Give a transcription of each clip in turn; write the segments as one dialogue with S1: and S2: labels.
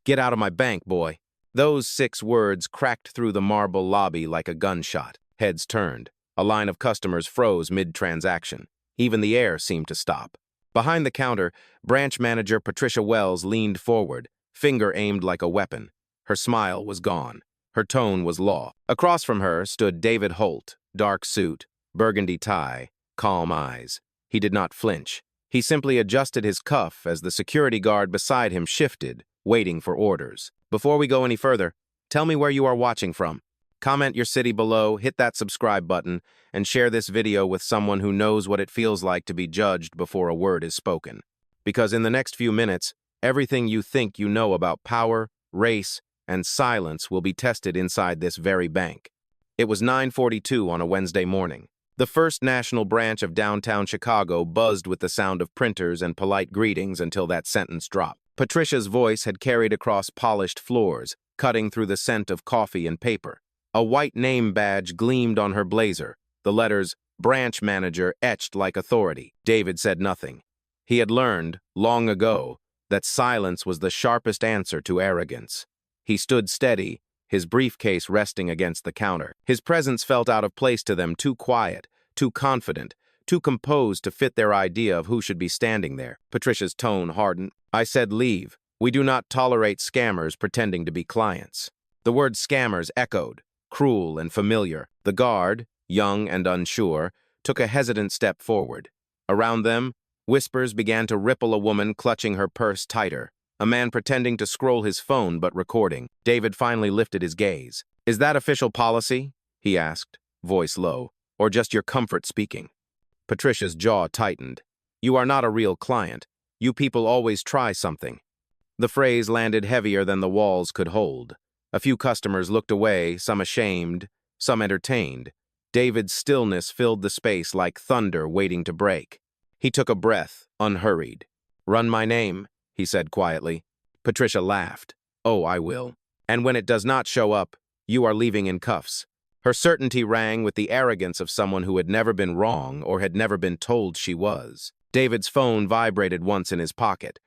S1: "Get out of my bank, boy." Those 6 words cracked through the marble lobby like a gunshot. Heads turned. A line of customers froze mid-transaction. Even the air seemed to stop. Behind the counter, branch manager Patricia Wells leaned forward, finger aimed like a weapon. Her smile was gone. Her tone was law. Across from her stood David Holt, dark suit, burgundy tie, calm eyes. He did not flinch. He simply adjusted his cuff as the security guard beside him shifted, waiting for orders. Before we go any further, tell me where you are watching from. Comment your city below, hit that subscribe button, and share this video with someone who knows what it feels like to be judged before a word is spoken. Because in the next few minutes, everything you think you know about power, race, and silence will be tested inside this very bank. It was 9:42 on a Wednesday morning. The First National branch of downtown Chicago buzzed with the sound of printers and polite greetings until that sentence dropped. Patricia's voice had carried across polished floors, cutting through the scent of coffee and paper. A white name badge gleamed on her blazer, the letters "Branch Manager" etched like authority. David said nothing. He had learned, long ago, that silence was the sharpest answer to arrogance. He stood steady, his briefcase resting against the counter. His presence felt out of place to them, too quiet, too confident, too composed to fit their idea of who should be standing there. Patricia's tone hardened. "I said leave. We do not tolerate scammers pretending to be clients." The word scammers echoed, cruel and familiar. The guard, young and unsure, took a hesitant step forward. Around them, whispers began to ripple, a woman clutching her purse tighter, a man pretending to scroll his phone but recording. David finally lifted his gaze. "Is that official policy?" he asked, voice low, "or just your comfort speaking?" Patricia's jaw tightened. "You are not a real client. You people always try something." The phrase landed heavier than the walls could hold. A few customers looked away, some ashamed, some entertained. David's stillness filled the space like thunder waiting to break. He took a breath, unhurried. "Run my name," he said quietly. Patricia laughed. "Oh, I will. And when it does not show up, you are leaving in cuffs." Her certainty rang with the arrogance of someone who had never been wrong or had never been told she was. David's phone vibrated once in his pocket,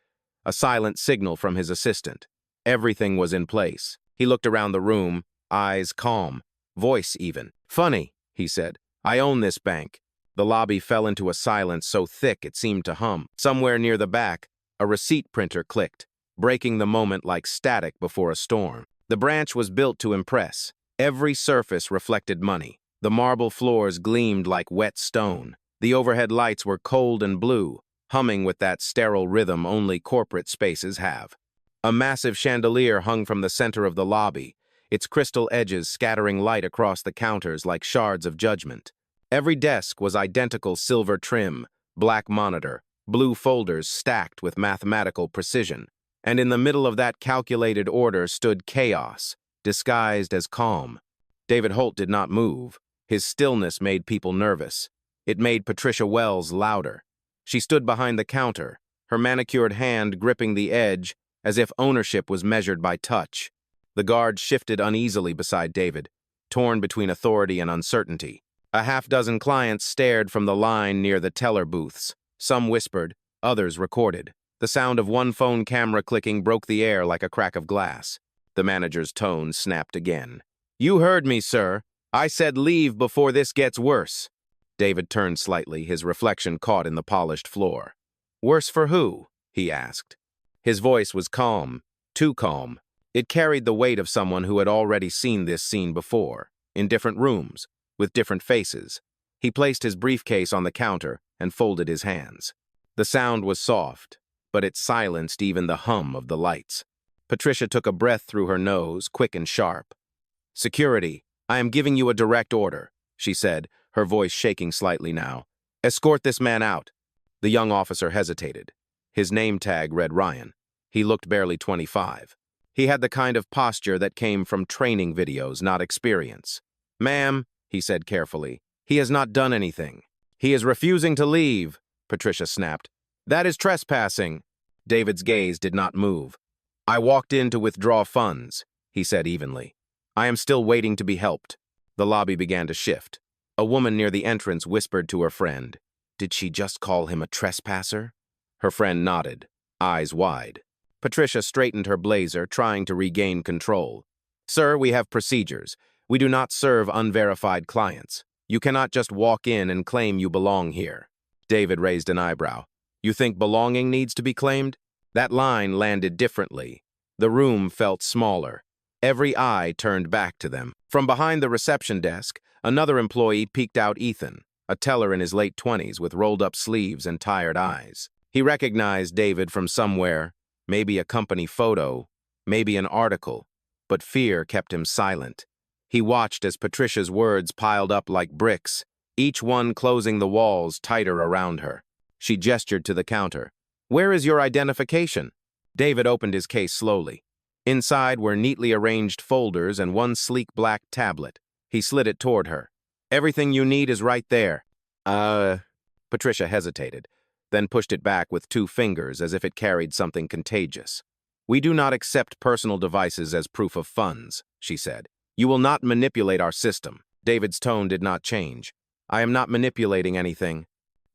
S1: a silent signal from his assistant. Everything was in place. He looked around the room, eyes calm, voice even. "Funny," he said. "I own this bank." The lobby fell into a silence so thick it seemed to hum. Somewhere near the back, a receipt printer clicked, breaking the moment like static before a storm. The branch was built to impress. Every surface reflected money. The marble floors gleamed like wet stone. The overhead lights were cold and blue, humming with that sterile rhythm only corporate spaces have. A massive chandelier hung from the center of the lobby, its crystal edges scattering light across the counters like shards of judgment. Every desk was identical silver trim, black monitor, blue folders stacked with mathematical precision. And in the middle of that calculated order stood chaos, disguised as calm. David Holt did not move. His stillness made people nervous. It made Patricia Wells louder. She stood behind the counter, her manicured hand gripping the edge as if ownership was measured by touch. The guard shifted uneasily beside David, torn between authority and uncertainty. A half-dozen clients stared from the line near the teller booths. Some whispered, others recorded. The sound of one phone camera clicking broke the air like a crack of glass. The manager's tone snapped again. "You heard me, sir. I said leave before this gets worse." David turned slightly, his reflection caught in the polished floor. "Worse for who?" he asked. His voice was calm, too calm. It carried the weight of someone who had already seen this scene before, in different rooms, with different faces. He placed his briefcase on the counter and folded his hands. The sound was soft, but it silenced even the hum of the lights. Patricia took a breath through her nose, quick and sharp. "Security, I am giving you a direct order," she said, her voice shaking slightly now. "Escort this man out." The young officer hesitated. His name tag read Ryan. He looked barely 25. He had the kind of posture that came from training videos, not experience. "Ma'am," he said carefully, "he has not done anything." "He is refusing to leave," Patricia snapped. "That is trespassing." David's gaze did not move. "I walked in to withdraw funds," he said evenly. "I am still waiting to be helped." The lobby began to shift. A woman near the entrance whispered to her friend, "Did she just call him a trespasser?" Her friend nodded, eyes wide. Patricia straightened her blazer, trying to regain control. Sir, we have procedures. We do not serve unverified clients. You cannot just walk in and claim you belong here. David raised an eyebrow. You think belonging needs to be claimed? That line landed differently. The room felt smaller. Every eye turned back to them. From behind the reception desk, another employee peeked out Ethan, a teller in his late 20s with rolled-up sleeves and tired eyes. He recognized David from somewhere, maybe a company photo, maybe an article, but fear kept him silent. He watched as Patricia's words piled up like bricks, each one closing the walls tighter around her. She gestured to the counter. Where is your identification? David opened his case slowly. Inside were neatly arranged folders and one sleek black tablet. He slid it toward her. Everything you need is right there. Patricia hesitated, then pushed it back with 2 fingers as if it carried something contagious. We do not accept personal devices as proof of funds, she said. You will not manipulate our system. David's tone did not change. I am not manipulating anything.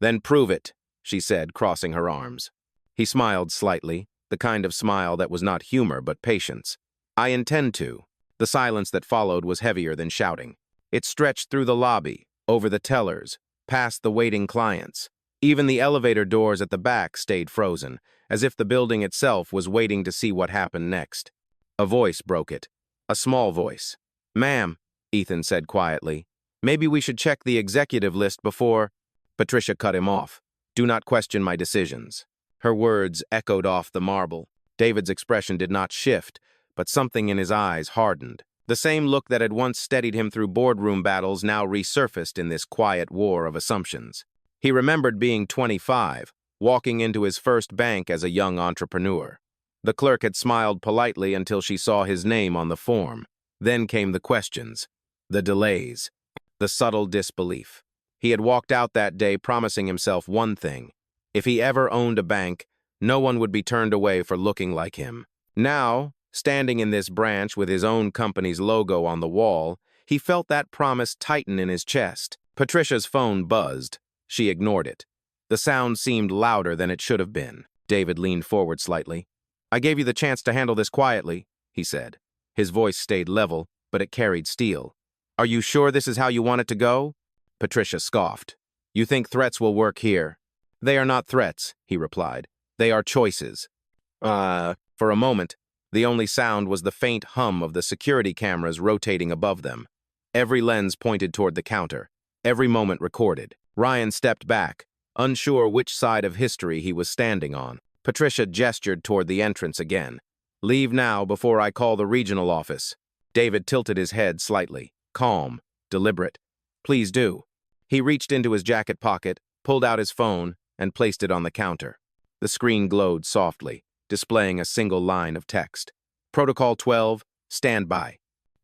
S1: Then prove it, she said, crossing her arms. He smiled slightly, the kind of smile that was not humor but patience. I intend to. The silence that followed was heavier than shouting. It stretched through the lobby, over the tellers, past the waiting clients. Even the elevator doors at the back stayed frozen, as if the building itself was waiting to see what happened next. A voice broke it. A small voice. Ma'am, Ethan said quietly, maybe we should check the executive list before... Patricia cut him off. Do not question my decisions. Her words echoed off the marble. David's expression did not shift, but something in his eyes hardened. The same look that had once steadied him through boardroom battles now resurfaced in this quiet war of assumptions. He remembered being 25, walking into his first bank as a young entrepreneur. The clerk had smiled politely until she saw his name on the form. Then came the questions, the delays, the subtle disbelief. He had walked out that day promising himself one thing. If he ever owned a bank, no one would be turned away for looking like him. Now, standing in this branch with his own company's logo on the wall, he felt that promise tighten in his chest. Patricia's phone buzzed. She ignored it. The sound seemed louder than it should have been. David leaned forward slightly. I gave you the chance to handle this quietly, he said. His voice stayed level, but it carried steel. Are you sure this is how you want it to go? Patricia scoffed. You think threats will work here? They are not threats, he replied. They are choices. For a moment, the only sound was the faint hum of the security cameras rotating above them. Every lens pointed toward the counter, every moment recorded. Ryan stepped back, unsure which side of history he was standing on. Patricia gestured toward the entrance again. Leave now before I call the regional office. David tilted his head slightly, calm, deliberate. Please do. He reached into his jacket pocket, pulled out his phone, and placed it on the counter. The screen glowed softly, displaying a single line of text. Protocol 12, stand by.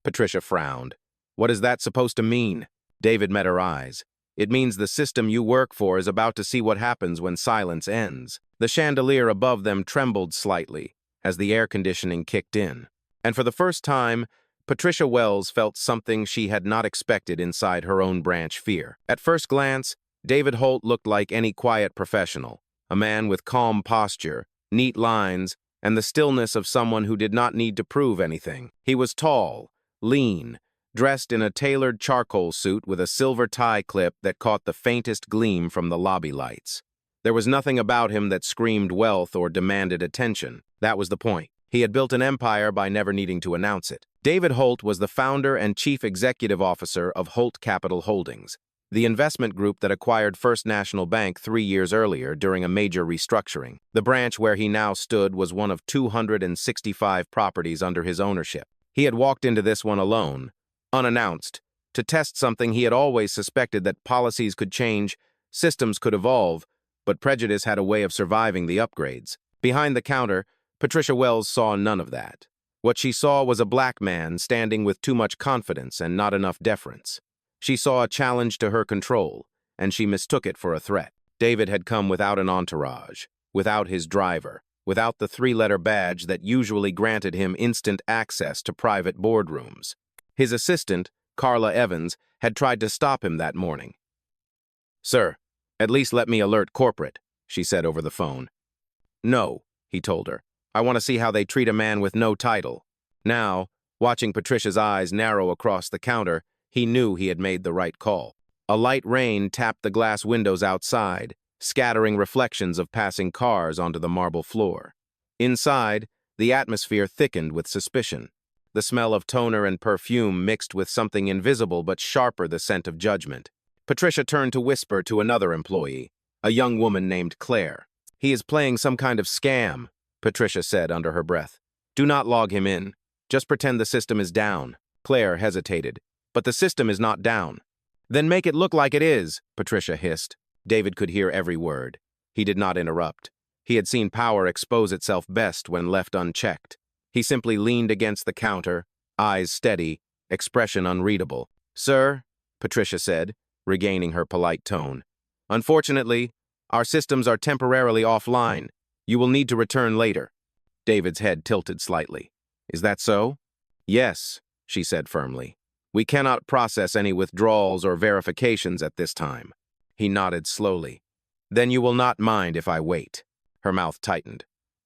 S1: Patricia frowned. What is that supposed to mean? David met her eyes. It means the system you work for is about to see what happens when silence ends. The chandelier above them trembled slightly as the air conditioning kicked in. And for the first time, Patricia Wells felt something she had not expected inside her own branch fear. At first glance, David Holt looked like any quiet professional, a man with calm posture, neat lines, and the stillness of someone who did not need to prove anything. He was tall, lean, dressed in a tailored charcoal suit with a silver tie clip that caught the faintest gleam from the lobby lights. There was nothing about him that screamed wealth or demanded attention. That was the point. He had built an empire by never needing to announce it. David Holt was the founder and chief executive officer of Holt Capital Holdings, the investment group that acquired First National Bank 3 years earlier during a major restructuring. The branch where he now stood was one of 265 properties under his ownership. He had walked into this one alone, unannounced, to test something he had always suspected, that policies could change, systems could evolve, but prejudice had a way of surviving the upgrades. Behind the counter, Patricia Wells saw none of that. What she saw was a black man standing with too much confidence and not enough deference. She saw a challenge to her control, and she mistook it for a threat. David had come without an entourage, without his driver, without the 3-letter badge that usually granted him instant access to private boardrooms. His assistant, Carla Evans, had tried to stop him that morning. Sir, at least let me alert corporate, she said over the phone. No, he told her. I want to see how they treat a man with no title. Now, watching Patricia's eyes narrow across the counter, he knew he had made the right call. A light rain tapped the glass windows outside, scattering reflections of passing cars onto the marble floor. Inside, the atmosphere thickened with suspicion. The smell of toner and perfume mixed with something invisible but sharper, the scent of judgment. Patricia turned to whisper to another employee, a young woman named Claire. "He is playing some kind of scam," Patricia said under her breath. "Do not log him in. Just pretend the system is down." Claire hesitated. "But the system is not down." "Then make it look like it is," Patricia hissed. David could hear every word. He did not interrupt. He had seen power expose itself best when left unchecked. He simply leaned against the counter, eyes steady, expression unreadable. "Sir," Patricia said, regaining her polite tone, "unfortunately, our systems are temporarily offline. You will need to return later." David's head tilted slightly. "Is that so?" "Yes," she said firmly. "We cannot process any withdrawals or verifications at this time." He nodded slowly. "Then you will not mind if I wait." Her mouth tightened.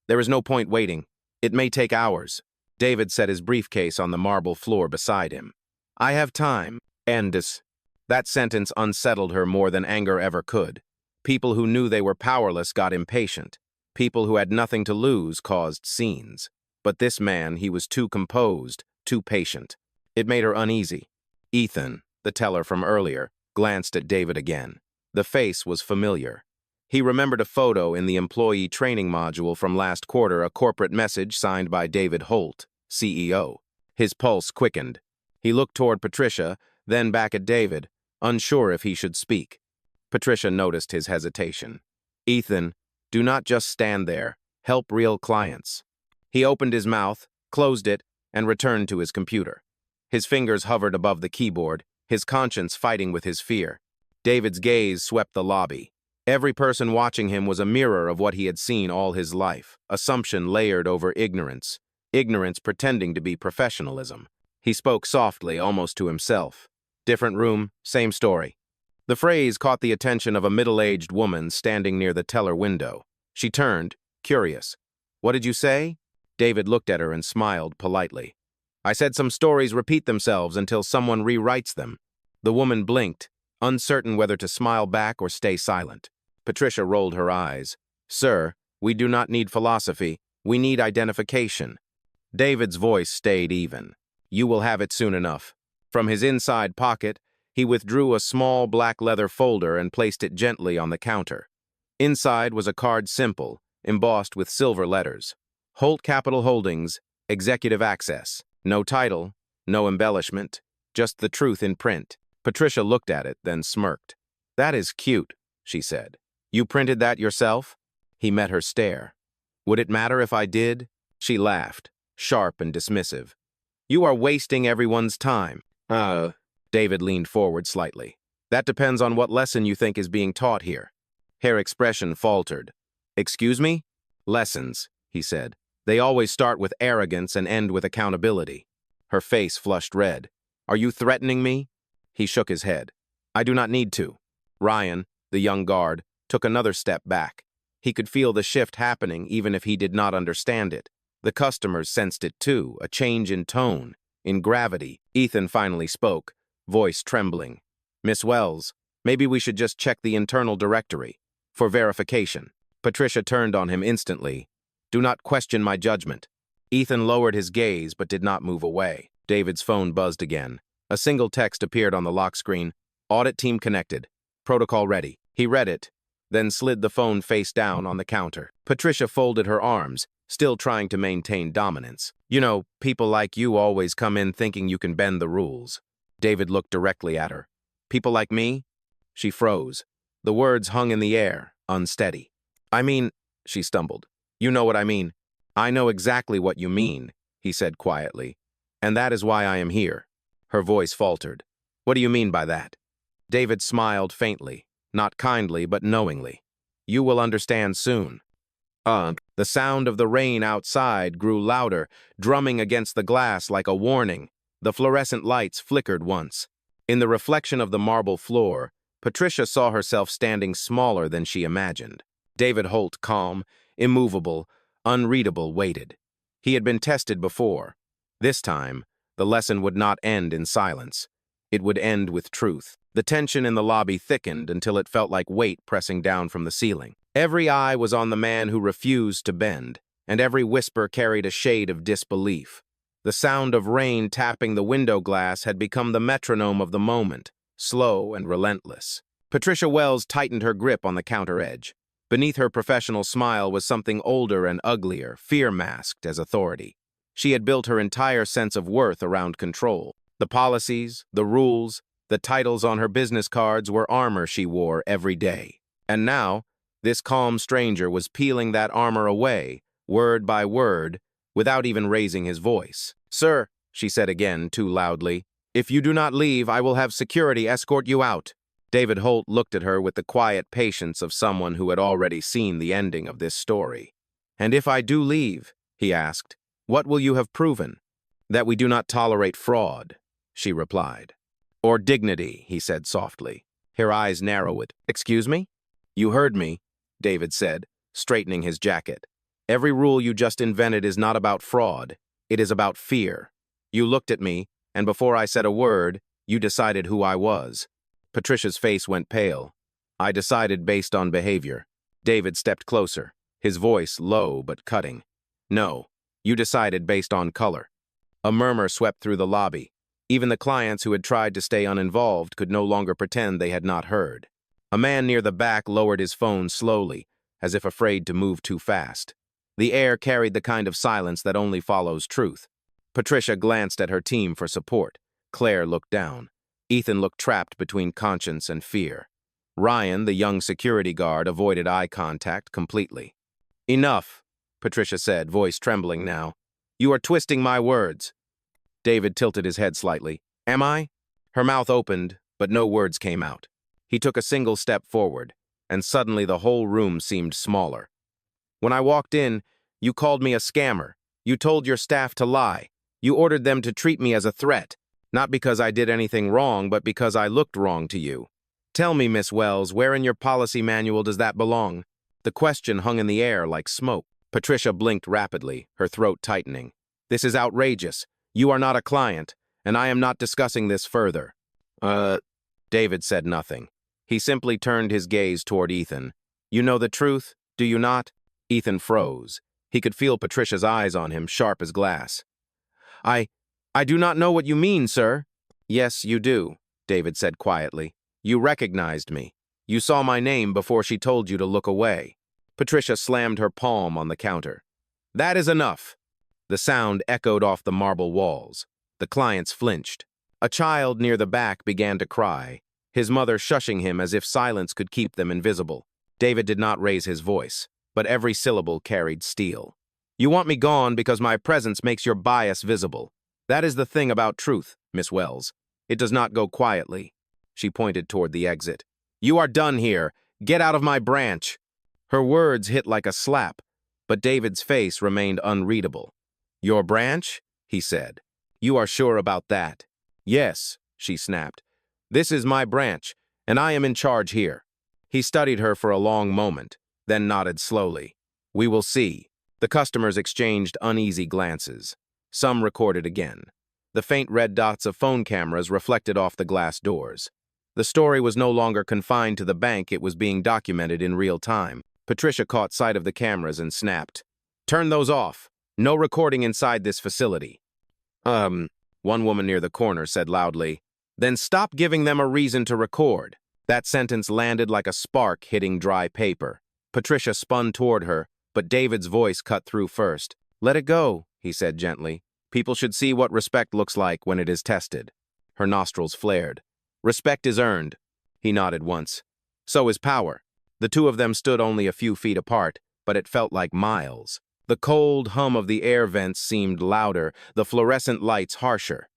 S1: "There is no point waiting. It may take hours." David set his briefcase on the marble floor beside him. "I have time." "Endis." That sentence unsettled her more than anger ever could. People who knew they were powerless got impatient. People who had nothing to lose caused scenes. But this man, he was too composed, too patient. It made her uneasy. Ethan, the teller from earlier, glanced at David again. The face was familiar. He remembered a photo in the employee training module from last quarter, a corporate message signed by David Holt, CEO. His pulse quickened. He looked toward Patricia, then back at David, unsure if he should speak. Patricia noticed his hesitation. "Ethan, do not just stand there. Help real clients." He opened his mouth, closed it, and returned to his computer. His fingers hovered above the keyboard, his conscience fighting with his fear. David's gaze swept the lobby. Every person watching him was a mirror of what he had seen all his life, assumption layered over ignorance, ignorance pretending to be professionalism. He spoke softly, almost to himself. Different room, same story. The phrase caught the attention of a middle-aged woman standing near the teller window. She turned, curious. "What did you say?" David looked at her and smiled politely. "I said some stories repeat themselves until someone rewrites them." The woman blinked, uncertain whether to smile back or stay silent. Patricia rolled her eyes. "Sir, we do not need philosophy. We need identification." David's voice stayed even. "You will have it soon enough." From his inside pocket, he withdrew a small black leather folder and placed it gently on the counter. Inside was a card simple, embossed with silver letters. Holt Capital Holdings, Executive Access. No title, no embellishment, just the truth in print. Patricia looked at it, then smirked. "That is cute," she said. "You printed that yourself?" He met her stare. "Would it matter if I did?" She laughed, sharp and dismissive. "You are wasting everyone's time." David leaned forward slightly. "That depends on what lesson you think is being taught here." Her expression faltered. "Excuse me?" "Lessons," he said. "They always start with arrogance and end with accountability." Her face flushed red. "Are you threatening me?" He shook his head. "I do not need to." Ryan, the young guard, took another step back. He could feel the shift happening even if he did not understand it. The customers sensed it too, a change in tone, in gravity. Ethan finally spoke, voice trembling. "Miss Wells, maybe we should just check the internal directory for verification." Patricia turned on him instantly. "Do not question my judgment." Ethan lowered his gaze but did not move away. David's phone buzzed again. A single text appeared on the lock screen. "Audit team connected. Protocol ready." He read it, then slid the phone face down on the counter. Patricia folded her arms, still trying to maintain dominance. "You know, people like you always come in thinking you can bend the rules." David looked directly at her. "People like me?" She froze. The words hung in the air, unsteady. "I mean," she stumbled. "You know what I mean." "I know exactly what you mean," he said quietly. "And that is why I am here." Her voice faltered. "What do you mean by that?" David smiled faintly, not kindly but knowingly. "You will understand soon." The sound of the rain outside grew louder, drumming against the glass like a warning. The fluorescent lights flickered once. In the reflection of the marble floor, Patricia saw herself standing smaller than she imagined. David Holt, calm, immovable, Unreadable waited. He had been tested before. This time, the lesson would not end in silence. It would end with truth. The tension in the lobby thickened until it felt like weight pressing down from the ceiling. Every eye was on the man who refused to bend, and every whisper carried a shade of disbelief. The sound of rain tapping the window glass had become the metronome of the moment, slow and relentless. Patricia Wells tightened her grip on the counter edge. Beneath her professional smile was something older and uglier, fear-masked as authority. She had built her entire sense of worth around control. The policies, the rules, the titles on her business cards were armor she wore every day. And now, this calm stranger was peeling that armor away, word by word, without even raising his voice. "Sir," she said again, too loudly, "if you do not leave, I will have security escort you out." David Holt looked at her with the quiet patience of someone who had already seen the ending of this story. "And if I do leave," he asked, "what will you have proven?" "That we do not tolerate fraud," she replied. "Or dignity," he said softly. Her eyes narrowed. "Excuse me?" "You heard me," David said, straightening his jacket. "Every rule you just invented is not about fraud. It is about fear. You looked at me, and before I said a word, you decided who I was." Patricia's face went pale. "I decided based on behavior." David stepped closer, his voice low but cutting. "No, you decided based on color." A murmur swept through the lobby. Even the clients who had tried to stay uninvolved could no longer pretend they had not heard. A man near the back lowered his phone slowly, as if afraid to move too fast. The air carried the kind of silence that only follows truth. Patricia glanced at her team for support. Claire looked down. Ethan looked trapped between conscience and fear. Ryan, the young security guard, avoided eye contact completely. "Enough," Patricia said, voice trembling now. "You are twisting my words." David tilted his head slightly. "Am I?" Her mouth opened, but no words came out. He took a single step forward, and suddenly the whole room seemed smaller. "When I walked in, you called me a scammer. You told your staff to lie. You ordered them to treat me as a threat. Not because I did anything wrong, but because I looked wrong to you. Tell me, Miss Wells, where in your policy manual does that belong?" The question hung in the air like smoke. Patricia blinked rapidly, her throat tightening. "This is outrageous. You are not a client, and I am not discussing this further." David said nothing. He simply turned his gaze toward Ethan. "You know the truth, do you not?" Ethan froze. He could feel Patricia's eyes on him, sharp as glass. I do not know what you mean, sir." "Yes, you do," David said quietly. "You recognized me. You saw my name before she told you to look away." Patricia slammed her palm on the counter. "That is enough." The sound echoed off the marble walls. The clients flinched. A child near the back began to cry, his mother shushing him as if silence could keep them invisible. David did not raise his voice, but every syllable carried steel. "You want me gone because my presence makes your bias visible. That is the thing about truth, Miss Wells. It does not go quietly." She pointed toward the exit. "You are done here. Get out of my branch." Her words hit like a slap, but David's face remained unreadable. "Your branch?" he said. "You are sure about that?" "Yes," she snapped. "This is my branch, and I am in charge here." He studied her for a long moment, then nodded slowly. "We will see." The customers exchanged uneasy glances. Some recorded again. The faint red dots of phone cameras reflected off the glass doors. The story was no longer confined to the bank, it was being documented in real time. Patricia caught sight of the cameras and snapped. "Turn those off. No recording inside this facility." One woman near the corner said loudly. "Then stop giving them a reason to record." That sentence landed like a spark hitting dry paper. Patricia spun toward her, but David's voice cut through first. "Let it go," he said gently. "People should see what respect looks like when it is tested." Her nostrils flared. "Respect is earned." He nodded once. "So is power." The two of them stood only a few feet apart, but it felt like miles. The cold hum of the air vents seemed louder, the fluorescent lights harsher.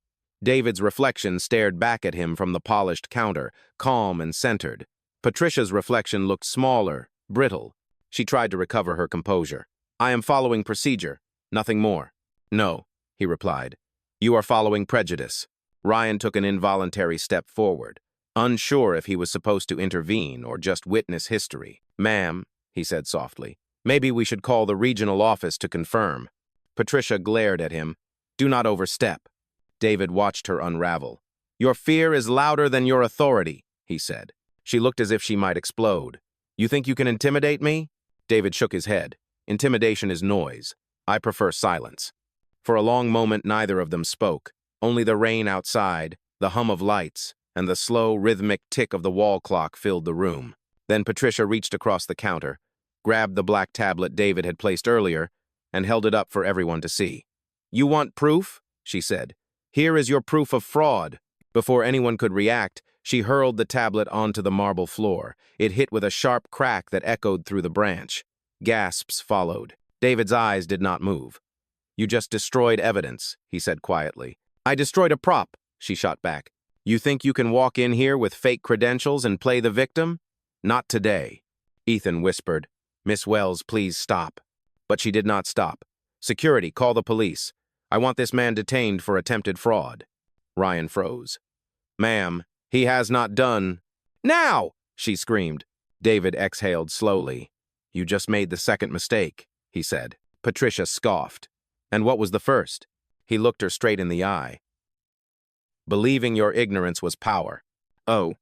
S1: David's reflection stared back at him from the polished counter, calm and centered. Patricia's reflection looked smaller, brittle. She tried to recover her composure. "I am following procedure, nothing more." "No," he replied. "You are following prejudice." Ryan took an involuntary step forward, unsure if he was supposed to intervene or just witness history. "Ma'am," he said softly, Maybe we should call the regional office to confirm. Patricia glared at him. Do not overstep. David watched her unravel. Your fear is louder than your authority, he said. She looked as if she might explode. You think you can intimidate me? David shook his head. Intimidation is noise. I prefer silence. For a long moment, neither of them spoke. Only the rain outside, the hum of lights, and the slow, rhythmic tick of the wall clock filled the room. Then Patricia reached across the counter, grabbed the black tablet David had placed earlier, and held it up for everyone to see. You want proof? She said. Here is your proof of fraud. Before anyone could react, she hurled the tablet onto the marble floor. It hit with a sharp crack that echoed through the branch. Gasps followed. David's eyes did not move. You just destroyed evidence, he said quietly. I destroyed a prop, she shot back. You think you can walk in here with fake credentials and play the victim? Not today. Ethan whispered. Miss Wells, please stop. But she did not stop. Security, call the police. I want this man detained for attempted fraud. Ryan froze. Ma'am, he has not done. Now! She screamed. David exhaled slowly. You just made the second mistake, he said. Patricia scoffed. And what was the first? He looked her straight in the eye. Believing your ignorance was power. Oh.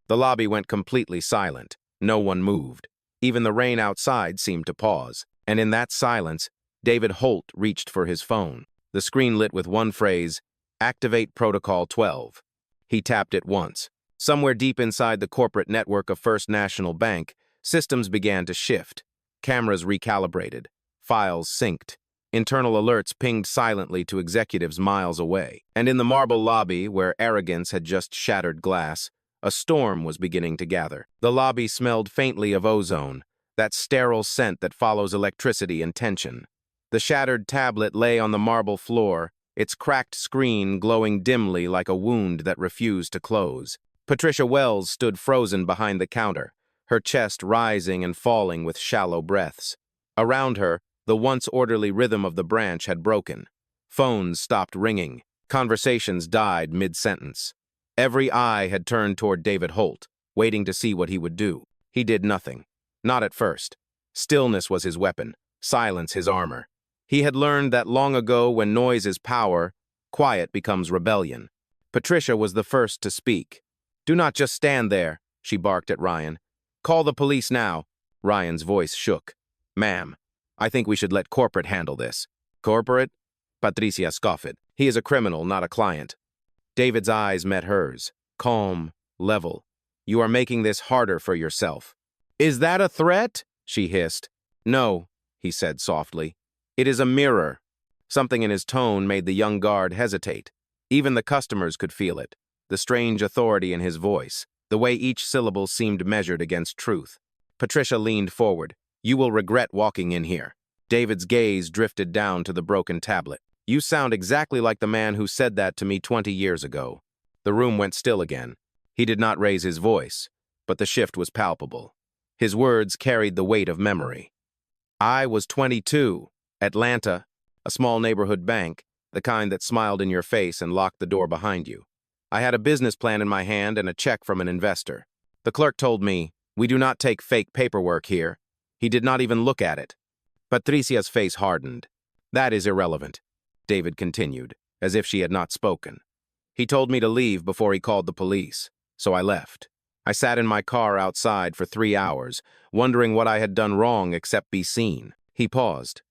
S1: The lobby went completely silent. No one moved. Even the rain outside seemed to pause. And in that silence, David Holt reached for his phone. The screen lit with one phrase, Activate Protocol 12. He tapped it once. Somewhere deep inside the corporate network of First National Bank, systems began to shift. Cameras recalibrated. Files synced. Internal alerts pinged silently to executives miles away. And in the marble lobby, where arrogance had just shattered glass, a storm was beginning to gather. The lobby smelled faintly of ozone, that sterile scent that follows electricity and tension. The shattered tablet lay on the marble floor, its cracked screen glowing dimly like a wound that refused to close. Patricia Wells stood frozen behind the counter, her chest rising and falling with shallow breaths. Around her, the once orderly rhythm of the branch had broken. Phones stopped ringing. Conversations died mid-sentence. Every eye had turned toward David Holt, waiting to see what he would do. He did nothing. Not at first. Stillness was his weapon, silence his armor. He had learned that long ago when noise is power, quiet becomes rebellion. Patricia was the first to speak. Do not just stand there, she barked at Ryan. Call the police now. Ryan's voice shook. Ma'am, I think we should let corporate handle this. Corporate? Patricia scoffed. He is a criminal, not a client. David's eyes met hers, calm, level. You are making this harder for yourself. Is that a threat? She hissed. No, he said softly. It is a mirror. Something in his tone made the young guard hesitate. Even the customers could feel it, the strange authority in his voice, the way each syllable seemed measured against truth. Patricia leaned forward. You will regret walking in here. David's gaze drifted down to the broken tablet. You sound exactly like the man who said that to me 20 years ago. The room went still again. He did not raise his voice, but the shift was palpable. His words carried the weight of memory. I was 22. Atlanta, a small neighborhood bank, the kind that smiled in your face and locked the door behind you. I had a business plan in my hand and a check from an investor. The clerk told me, we do not take fake paperwork here. He did not even look at it. Patricia's face hardened. That is irrelevant, David continued, as if she had not spoken. He told me to leave before he called the police, so I left. I sat in my car outside for 3 hours, wondering what I had done wrong except be seen. He paused.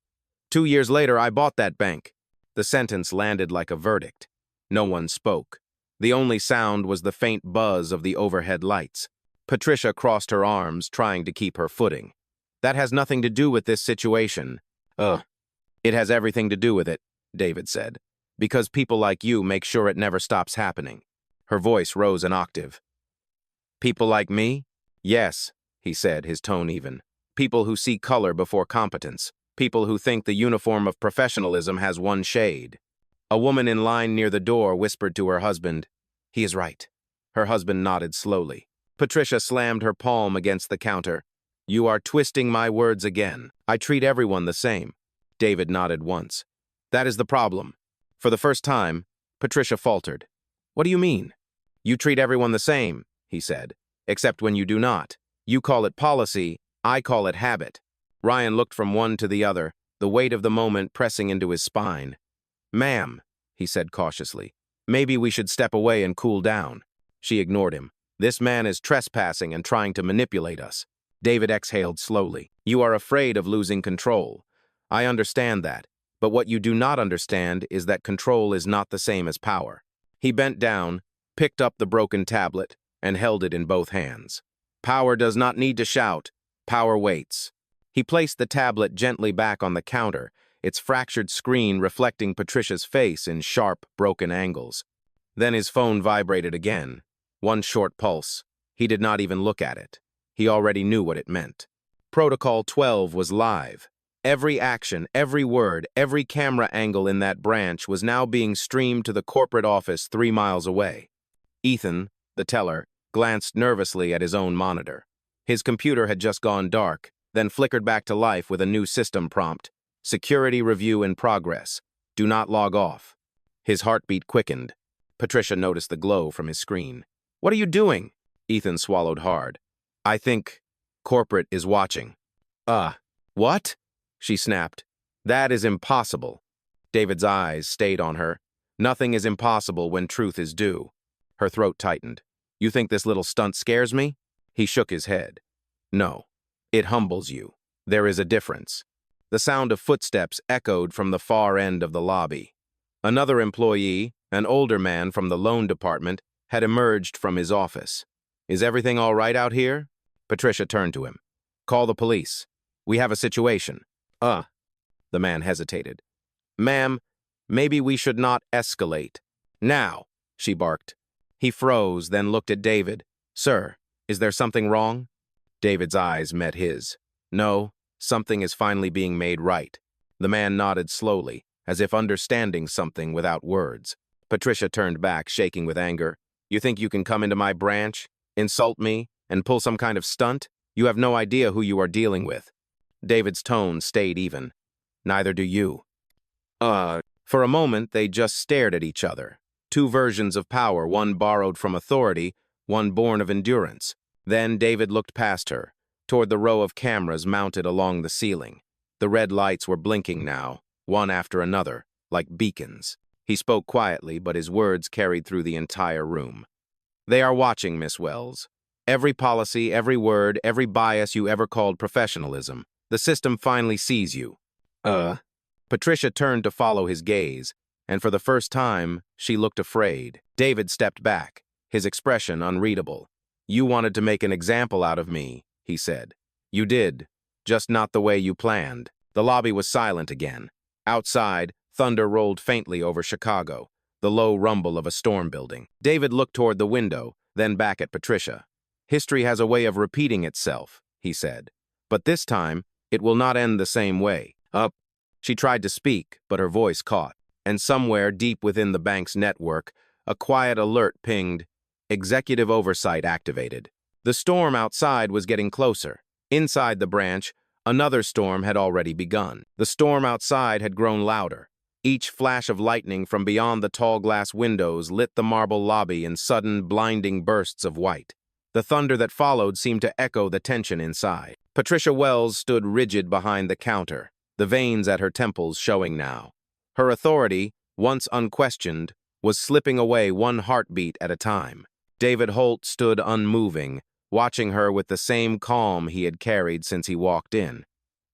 S1: 2 years later, I bought that bank. The sentence landed like a verdict. No one spoke. The only sound was the faint buzz of the overhead lights. Patricia crossed her arms, trying to keep her footing. That has nothing to do with this situation. It has everything to do with it, David said, because people like you make sure it never stops happening. Her voice rose an octave. People like me? Yes, he said, his tone even. People who see color before competence. People who think the uniform of professionalism has one shade. A woman in line near the door whispered to her husband, He is right. Her husband nodded slowly. Patricia slammed her palm against the counter. You are twisting my words again. I treat everyone the same. David nodded once. That is the problem. For the first time, Patricia faltered. What do you mean? You treat everyone the same, he said, except when you do not. You call it policy, I call it habit. Ryan looked from one to the other, the weight of the moment pressing into his spine. "Ma'am," he said cautiously, "maybe we should step away and cool down." She ignored him. "This man is trespassing and trying to manipulate us." David exhaled slowly. "You are afraid of losing control. I understand that, but what you do not understand is that control is not the same as power." He bent down, picked up the broken tablet, and held it in both hands. "Power does not need to shout. Power waits." He placed the tablet gently back on the counter, its fractured screen reflecting Patricia's face in sharp, broken angles. Then his phone vibrated again. One short pulse. He did not even look at it. He already knew what it meant. Protocol 12 was live. Every action, every word, every camera angle in that branch was now being streamed to the corporate office 3 miles away. Ethan, the teller, glanced nervously at his own monitor. His computer had just gone dark, then flickered back to life with a new system prompt. "Security review in progress. Do not log off." His heartbeat quickened. Patricia noticed the glow from his screen. "What are you doing?" Ethan swallowed hard. "I think corporate is watching." What?" she snapped. "That is impossible." David's eyes stayed on her. Nothing is impossible when truth is due. Her throat tightened. "You think this little stunt scares me?" He shook his head. "No. It humbles you. There is a difference." The sound of footsteps echoed from the far end of the lobby. Another employee, an older man from the loan department, had emerged from his office. "Is everything all right out here?" Patricia turned to him. "Call the police. We have a situation." The man hesitated. "Ma'am, maybe we should not escalate." "Now," she barked. He froze, then looked at David. "Sir, is there something wrong?" David's eyes met his. "No, something is finally being made right." The man nodded slowly, as if understanding something without words. Patricia turned back, shaking with anger. "You think you can come into my branch, insult me, and pull some kind of stunt? You have no idea who you are dealing with." David's tone stayed even. "Neither do you." For a moment, they just stared at each other. Two versions of power, one borrowed from authority, one born of endurance. Then David looked past her, toward the row of cameras mounted along the ceiling. The red lights were blinking now, one after another, like beacons. He spoke quietly, but his words carried through the entire room. "They are watching, Miss Wells. Every policy, every word, every bias you ever called professionalism. The system finally sees you." Patricia turned to follow his gaze, and for the first time, she looked afraid. David stepped back, his expression unreadable. "You wanted to make an example out of me," he said. "You did, just not the way you planned." The lobby was silent again. Outside, thunder rolled faintly over Chicago, the low rumble of a storm building. David looked toward the window, then back at Patricia. "History has a way of repeating itself," he said. "But this time, it will not end the same way." She tried to speak, but her voice caught. And somewhere deep within the bank's network, a quiet alert pinged. Executive oversight activated. The storm outside was getting closer. Inside the branch, another storm had already begun. The storm outside had grown louder. Each flash of lightning from beyond the tall glass windows lit the marble lobby in sudden, blinding bursts of white. The thunder that followed seemed to echo the tension inside. Patricia Wells stood rigid behind the counter, the veins at her temples showing now. Her authority, once unquestioned, was slipping away one heartbeat at a time. David Holt stood unmoving, watching her with the same calm he had carried since he walked in.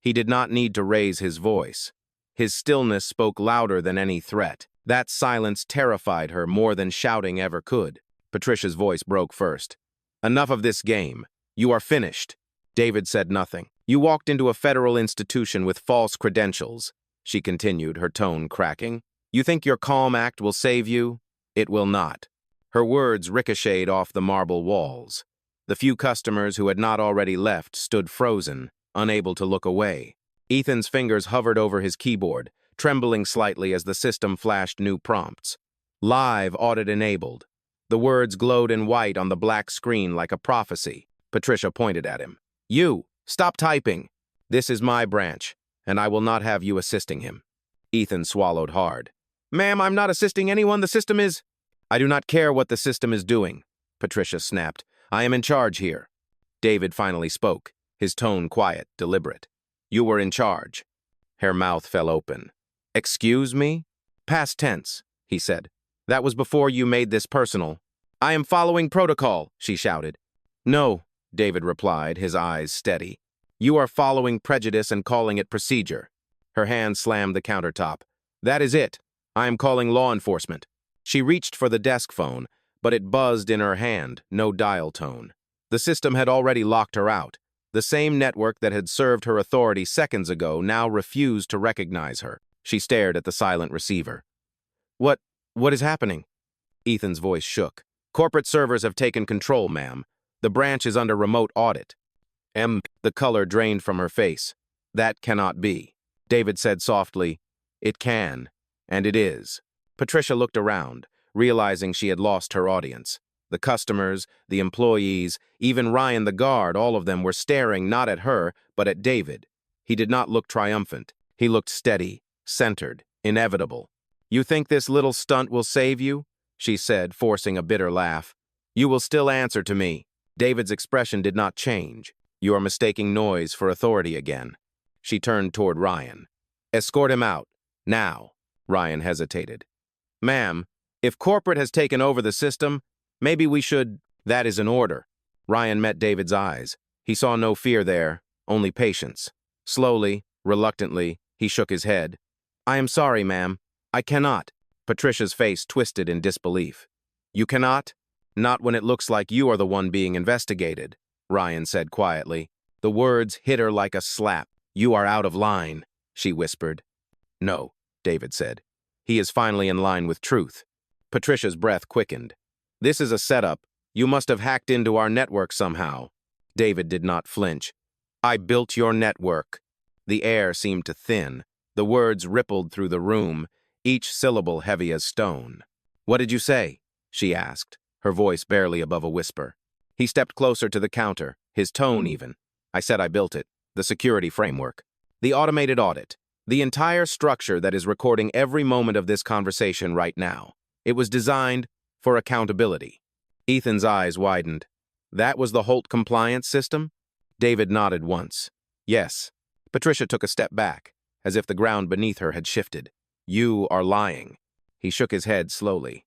S1: He did not need to raise his voice. His stillness spoke louder than any threat. That silence terrified her more than shouting ever could. Patricia's voice broke first. "Enough of this game. You are finished." David said nothing. "You walked into a federal institution with false credentials," she continued, her tone cracking. "You think your calm act will save you? It will not." Her words ricocheted off the marble walls. The few customers who had not already left stood frozen, unable to look away. Ethan's fingers hovered over his keyboard, trembling slightly as the system flashed new prompts. "Live audit enabled." The words glowed in white on the black screen like a prophecy. Patricia pointed at him. "You, stop typing. This is my branch, and I will not have you assisting him." Ethan swallowed hard. "Ma'am, I'm not assisting anyone. The system is—" "I do not care what the system is doing," Patricia snapped. "I am in charge here." David finally spoke, his tone quiet, deliberate. You were in charge. Her mouth fell open. Excuse me? Past tense, he said. That was before you made this personal. I am following protocol, she shouted. No, David replied, his eyes steady. You are following prejudice and calling it procedure. Her hand slammed the countertop. That is it. I am calling law enforcement. She reached for the desk phone, but it buzzed in her hand, no dial tone. The system had already locked her out. The same network that had served her authority seconds ago now refused to recognize her. She stared at the silent receiver. What is happening? Ethan's voice shook. Corporate servers have taken control, ma'am. The branch is under remote audit. The color drained from her face. That cannot be. David said softly, It can, and it is. Patricia looked around, realizing she had lost her audience. The customers, the employees, even Ryan the guard, all of them were staring not at her, but at David. He did not look triumphant. He looked steady, centered, inevitable. You think this little stunt will save you? She said, forcing a bitter laugh. You will still answer to me. David's expression did not change. You are mistaking noise for authority again. She turned toward Ryan. Escort him out. Now. Ryan hesitated. Ma'am, if corporate has taken over the system, maybe we should... That is an order. Ryan met David's eyes. He saw no fear there, only patience. Slowly, reluctantly, he shook his head. I am sorry, ma'am. I cannot. Patricia's face twisted in disbelief. You cannot? Not when it looks like you are the one being investigated, Ryan said quietly. The words hit her like a slap. You are out of line, she whispered. No, David said. He is finally in line with truth. Patricia's breath quickened. This is a setup. You must have hacked into our network somehow. David did not flinch. I built your network. The air seemed to thin. The words rippled through the room, each syllable heavy as stone. What did you say? She asked, her voice barely above a whisper. He stepped closer to the counter, his tone even. I said I built it, the security framework, the automated audit, the entire structure that is recording every moment of this conversation right now. It was designed for accountability. Ethan's eyes widened. That was the Holt compliance system? David nodded once. Yes. Patricia took a step back, as if the ground beneath her had shifted. You are lying. He shook his head slowly.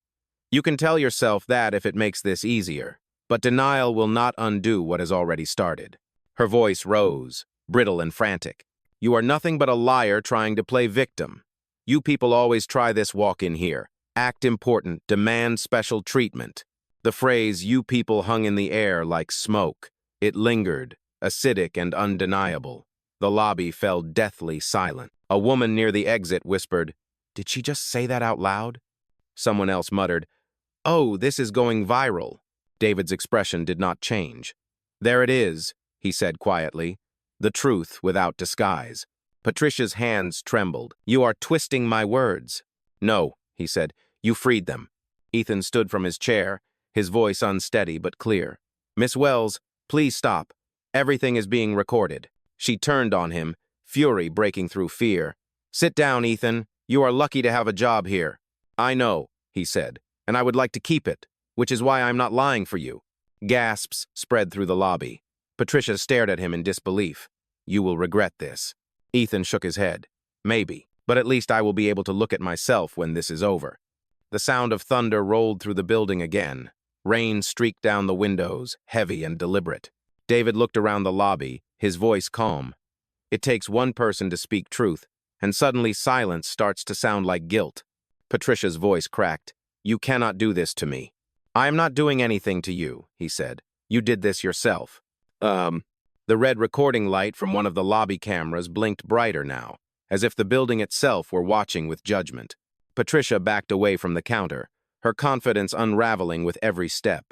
S1: You can tell yourself that if it makes this easier, but denial will not undo what has already started. Her voice rose, brittle and frantic. You are nothing but a liar trying to play victim. You people always try this walk in here. Act important, demand special treatment. The phrase you people hung in the air like smoke. It lingered, acidic and undeniable. The lobby fell deathly silent. A woman near the exit whispered, Did she just say that out loud? Someone else muttered, Oh, this is going viral. David's expression did not change. There it is, he said quietly. The truth without disguise. Patricia's hands trembled. You are twisting my words. No, he said. You freed them. Ethan stood from his chair, his voice unsteady but clear. Miss Wells, please stop. Everything is being recorded. She turned on him, fury breaking through fear. Sit down, Ethan. You are lucky to have a job here. I know, he said, and I would like to keep it, which is why I'm not lying for you. Gasps spread through the lobby. Patricia stared at him in disbelief. You will regret this. Ethan shook his head. Maybe, but at least I will be able to look at myself when this is over. The sound of thunder rolled through the building again. Rain streaked down the windows, heavy and deliberate. David looked around the lobby, his voice calm. It takes one person to speak truth, and suddenly silence starts to sound like guilt. Patricia's voice cracked. You cannot do this to me. I am not doing anything to you, he said. You did this yourself. The red recording light from one of the lobby cameras blinked brighter now, as if the building itself were watching with judgment. Patricia backed away from the counter, her confidence unraveling with every step.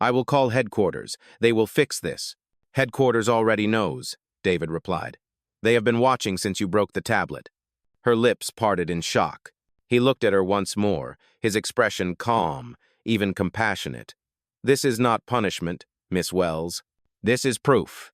S1: I will call headquarters. They will fix this. Headquarters already knows, David replied. They have been watching since you broke the tablet. Her lips parted in shock. He looked at her once more, his expression calm, even compassionate. This is not punishment, Miss Wells. This is proof.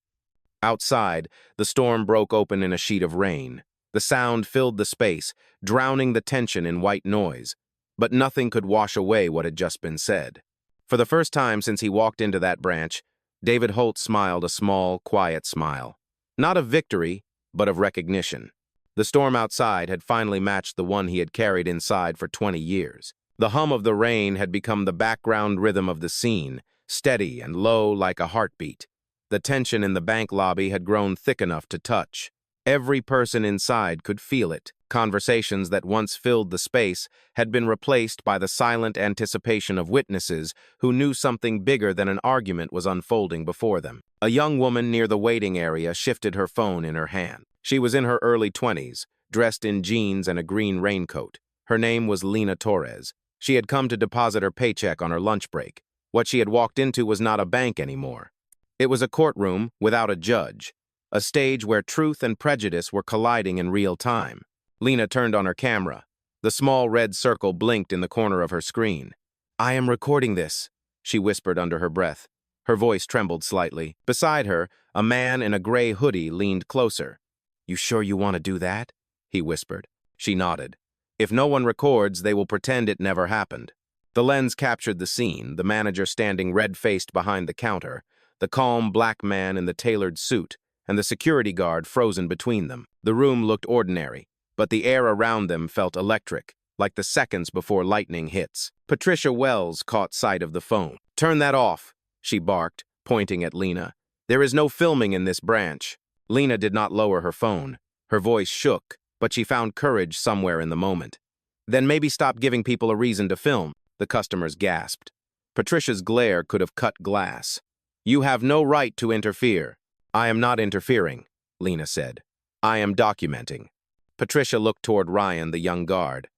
S1: Outside, the storm broke open in a sheet of rain. The sound filled the space, drowning the tension in white noise. But nothing could wash away what had just been said. For the first time since he walked into that branch, David Holt smiled a small, quiet smile. Not of victory, but of recognition. The storm outside had finally matched the one he had carried inside for 20 years. The hum of the rain had become the background rhythm of the scene, steady and low like a heartbeat. The tension in the bank lobby had grown thick enough to touch. Every person inside could feel it. Conversations that once filled the space had been replaced by the silent anticipation of witnesses who knew something bigger than an argument was unfolding before them. A young woman near the waiting area shifted her phone in her hand. She was in her early 20s, dressed in jeans and a green raincoat. Her name was Lena Torres. She had come to deposit her paycheck on her lunch break. What she had walked into was not a bank anymore. It was a courtroom without a judge, a stage where truth and prejudice were colliding in real time. Lena turned on her camera. The small red circle blinked in the corner of her screen. "I am recording this," she whispered under her breath. Her voice trembled slightly. Beside her, a man in a gray hoodie leaned closer. "You sure you want to do that?" he whispered. She nodded. "If no one records, they will pretend it never happened." The lens captured the scene, the manager standing red-faced behind the counter, the calm black man in the tailored suit, and the security guard frozen between them. The room looked ordinary, but the air around them felt electric, like the seconds before lightning hits. Patricia Wells caught sight of the phone. "Turn that off," she barked, pointing at Lena. "There is no filming in this branch." Lena did not lower her phone. Her voice shook, but she found courage somewhere in the moment. "Then maybe stop giving people a reason to film," the customers gasped. Patricia's glare could have cut glass. "You have no right to interfere." "I am not interfering," Lena said. "I am documenting." Patricia looked toward Ryan, the young guard.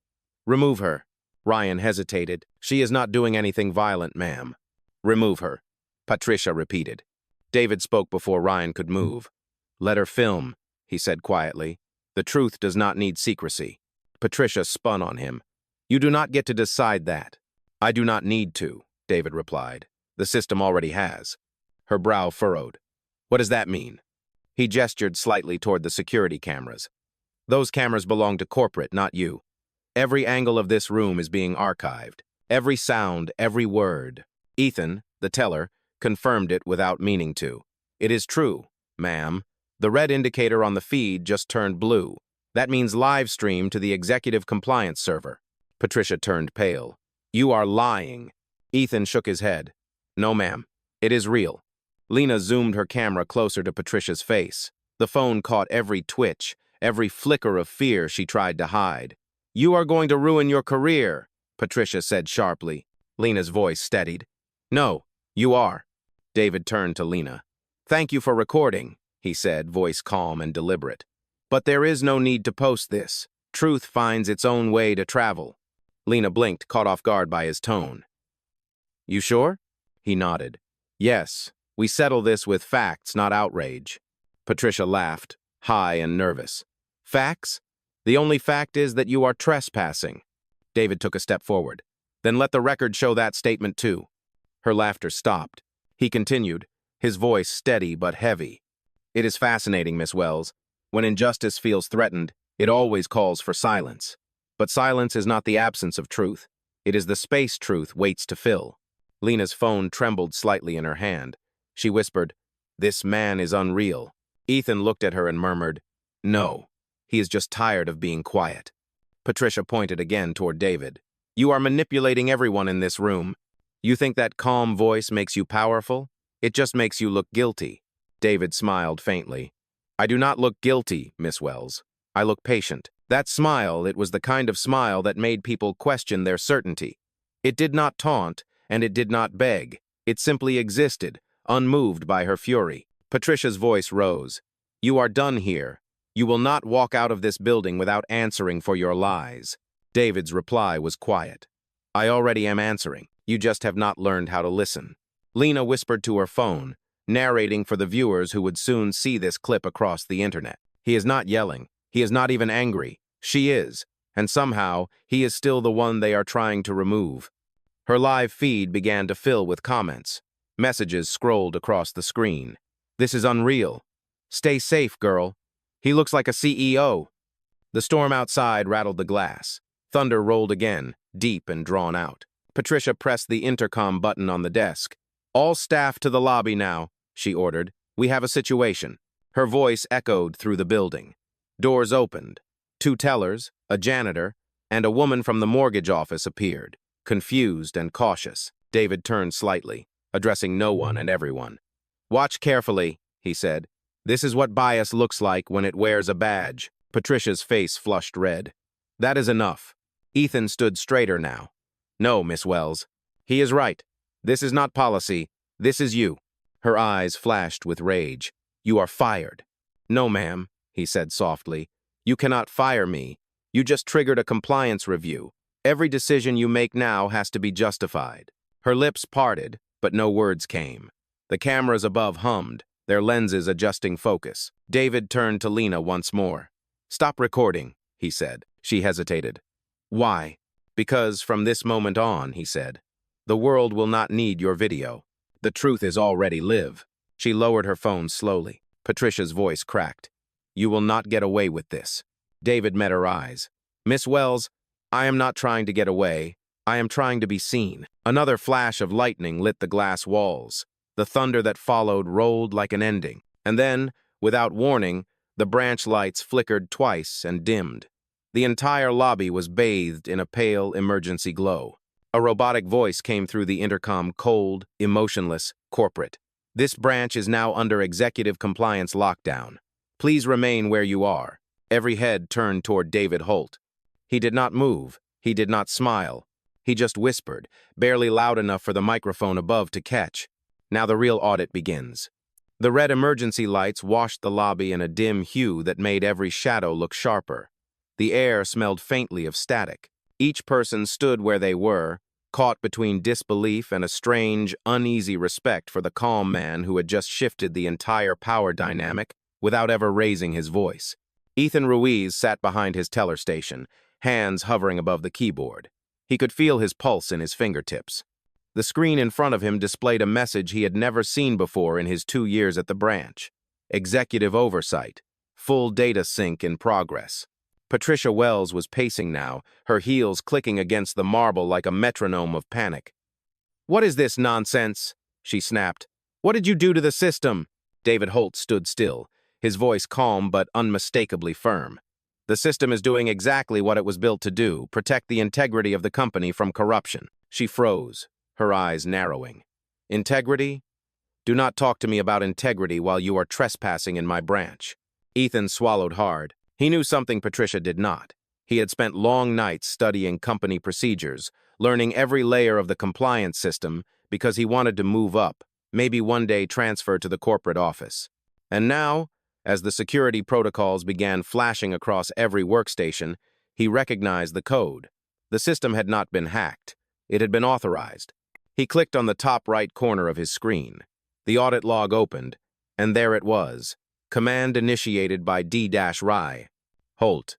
S1: "Remove her." Ryan hesitated. "She is not doing anything violent, ma'am." "Remove her," Patricia repeated. David spoke before Ryan could move. "Let her film," he said quietly. "The truth does not need secrecy." Patricia spun on him. "You do not get to decide that." "I do not need to," David replied. "The system already has." Her brow furrowed. "What does that mean?" He gestured slightly toward the security cameras. "Those cameras belong to corporate, not you. Every angle of this room is being archived. Every sound, every word." Ethan, the teller, confirmed it without meaning to. "It is true, ma'am. The red indicator on the feed just turned blue. That means live stream to the executive compliance server." Patricia turned pale. "You are lying." Ethan shook his head. "No, ma'am. It is real." Lena zoomed her camera closer to Patricia's face. The phone caught every twitch, every flicker of fear she tried to hide. "You are going to ruin your career," Patricia said sharply. Lena's voice steadied. "No, you are." David turned to Lena. "Thank you for recording," he said, voice calm and deliberate. "But there is no need to post this. Truth finds its own way to travel." Lena blinked, caught off guard by his tone. "You sure?" He nodded. "Yes, we settle this with facts, not outrage." Patricia laughed, high and nervous. "Facts? The only fact is that you are trespassing." David took a step forward. "Then let the record show that statement too." Her laughter stopped. He continued, his voice steady but heavy. "It is fascinating, Miss Wells. When injustice feels threatened, it always calls for silence. But silence is not the absence of truth. It is the space truth waits to fill." Lena's phone trembled slightly in her hand. She whispered, "This man is unreal." Ethan looked at her and murmured, "No, he is just tired of being quiet." Patricia pointed again toward David. "You are manipulating everyone in this room. You think that calm voice makes you powerful? It just makes you look guilty." David smiled faintly. "I do not look guilty, Miss Wells. I look patient." That smile, it was the kind of smile that made people question their certainty. It did not taunt, and it did not beg. It simply existed, unmoved by her fury. Patricia's voice rose. "You are done here. You will not walk out of this building without answering for your lies." David's reply was quiet. "I already am answering. You just have not learned how to listen." Lena whispered to her phone, narrating for the viewers who would soon see this clip across the internet. "He is not yelling. He is not even angry. She is. And somehow, he is still the one they are trying to remove." Her live feed began to fill with comments. Messages scrolled across the screen. "This is unreal. Stay safe, girl. He looks like a CEO." The storm outside rattled the glass. Thunder rolled again, deep and drawn out. Patricia pressed the intercom button on the desk. "All staff to the lobby now," she ordered. "We have a situation." Her voice echoed through the building. Doors opened. Two tellers, a janitor, and a woman from the mortgage office appeared, confused and cautious. David turned slightly, addressing no one and everyone. "Watch carefully," he said. "This is what bias looks like when it wears a badge." Patricia's face flushed red. "That is enough." Ethan stood straighter now. "No, Miss Wells. He is right. This is not policy. This is you." Her eyes flashed with rage. "You are fired." "No, ma'am," he said softly. "You cannot fire me. You just triggered a compliance review. Every decision you make now has to be justified." Her lips parted, but no words came. The cameras above hummed, their lenses adjusting focus. David turned to Lena once more. "Stop recording," he said. She hesitated. "Why?" "Because from this moment on," he said, "the world will not need your video. The truth is already live." She lowered her phone slowly. Patricia's voice cracked. "You will not get away with this." David met her eyes. "Miss Wells, I am not trying to get away. I am trying to be seen." Another flash of lightning lit the glass walls. The thunder that followed rolled like an ending. And then, without warning, the branch lights flickered twice and dimmed. The entire lobby was bathed in a pale emergency glow. A robotic voice came through the intercom, cold, emotionless, corporate. "This branch is now under executive compliance lockdown. Please remain where you are." Every head turned toward David Holt. He did not move. He did not smile. He just whispered, barely loud enough for the microphone above to catch. "Now the real audit begins." The red emergency lights washed the lobby in a dim hue that made every shadow look sharper. The air smelled faintly of static. Each person stood where they were, caught between disbelief and a strange, uneasy respect for the calm man who had just shifted the entire power dynamic without ever raising his voice. Ethan Ruiz sat behind his teller station, hands hovering above the keyboard. He could feel his pulse in his fingertips. The screen in front of him displayed a message he had never seen before in his 2 years at the branch. Executive oversight. Full data sync in progress. Patricia Wells was pacing now, her heels clicking against the marble like a metronome of panic. "What is this nonsense?" she snapped. "What did you do to the system?" David Holt stood still, his voice calm but unmistakably firm. "The system is doing exactly what it was built to do, protect the integrity of the company from corruption." She froze, her eyes narrowing. "Integrity? Do not talk to me about integrity while you are trespassing in my branch." Ethan swallowed hard. He knew something Patricia did not. He had spent long nights studying company procedures, learning every layer of the compliance system because he wanted to move up, maybe one day transfer to the corporate office. And now, as the security protocols began flashing across every workstation, he recognized the code. The system had not been hacked. It had been authorized. He clicked on the top right corner of his screen. The audit log opened, and there it was. Command initiated by D-Rye. Holt.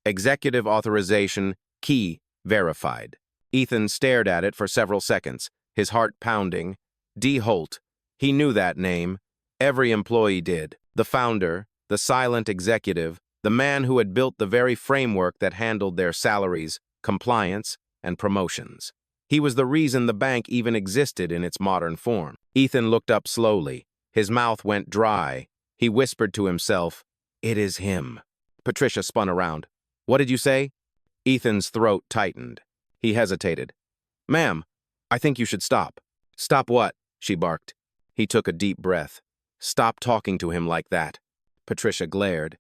S1: Executive authorization, key, verified. Ethan stared at it for several seconds, his heart pounding. D. Holt. He knew that name. Every employee did. The founder, the silent executive, the man who had built the very framework that handled their salaries, compliance, and promotions. He was the reason the bank even existed in its modern form. Ethan looked up slowly. His mouth went dry. He whispered to himself, "It is him." Patricia spun around. "What did you say?" Ethan's throat tightened. He hesitated. "Ma'am, I think you should stop." "Stop what?" she barked. He took a deep breath. "Stop talking to him like that." Patricia glared.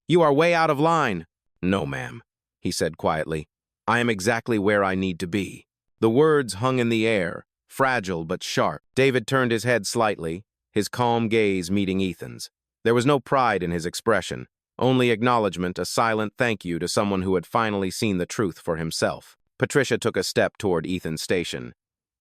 S1: "You are way out of line." "No, ma'am," he said quietly. "I am exactly where I need to be." The words hung in the air, fragile but sharp. David turned his head slightly, his calm gaze meeting Ethan's. There was no pride in his expression, only acknowledgement, a silent thank you to someone who had finally seen the truth for himself. Patricia took a step toward Ethan's station.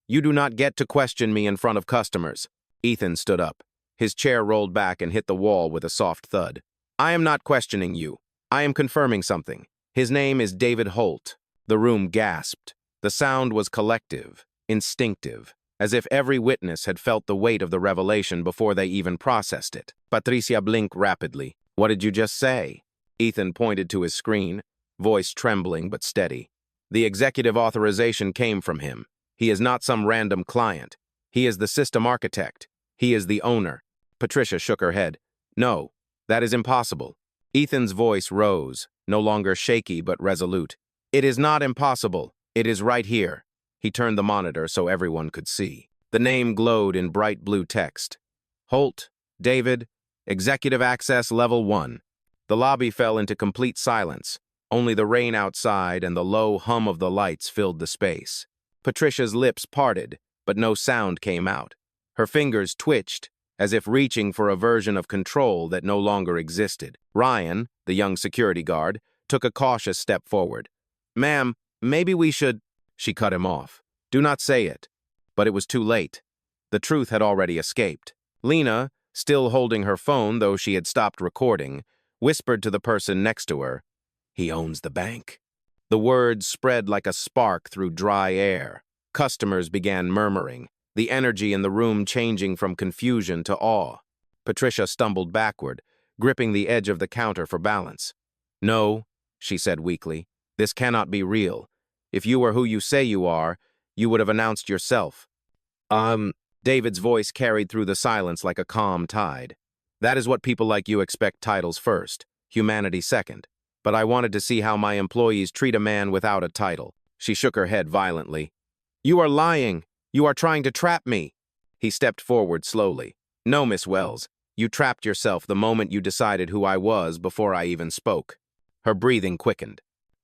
S1: "You do not get to question me in front of customers." Ethan stood up. His chair rolled back and hit the wall with a soft thud. "I am not questioning you. I am confirming something. His name is David Holt." The room gasped. The sound was collective, instinctive, as if every witness had felt the weight of the revelation before they even processed it. Patricia blinked rapidly. "What did you just say?" Ethan pointed to his screen, voice trembling but steady. "The executive authorization came from him. He is not some random client. He is the system architect. He is the owner." Patricia shook her head. "No, That is impossible. Ethan's voice rose, no longer shaky but resolute. It is not impossible. It is right here. He turned the monitor so everyone could see. The name glowed in bright blue text. Holt, David, Executive Access Level 1. The lobby fell into complete silence. Only the rain outside and the low hum of the lights filled the space. Patricia's lips parted, but no sound came out. Her fingers twitched, as if reaching for a version of control that no longer existed. Ryan, the young security guard, took a cautious step forward. "Ma'am, maybe we should—" She cut him off. "Do not say it." But it was too late. The truth had already escaped. Lena, still holding her phone though she had stopped recording, whispered to the person next to her, "He owns the bank." The words spread like a spark through dry air. Customers began murmuring, the energy in the room changing from confusion to awe. Patricia stumbled backward, gripping the edge of the counter for balance. "No," she said weakly, "this cannot be real. If you are who you say you are, you would have announced yourself." David's voice carried through the silence like a calm tide. "That is what people like you expect: titles first, humanity second. But I wanted to see how my employees treat a man without a title." She shook her head violently. "You are lying. You are trying to trap me." He stepped forward slowly. "No, Miss Wells. You trapped yourself the moment you decided who I was before I even spoke." Her breathing quickened.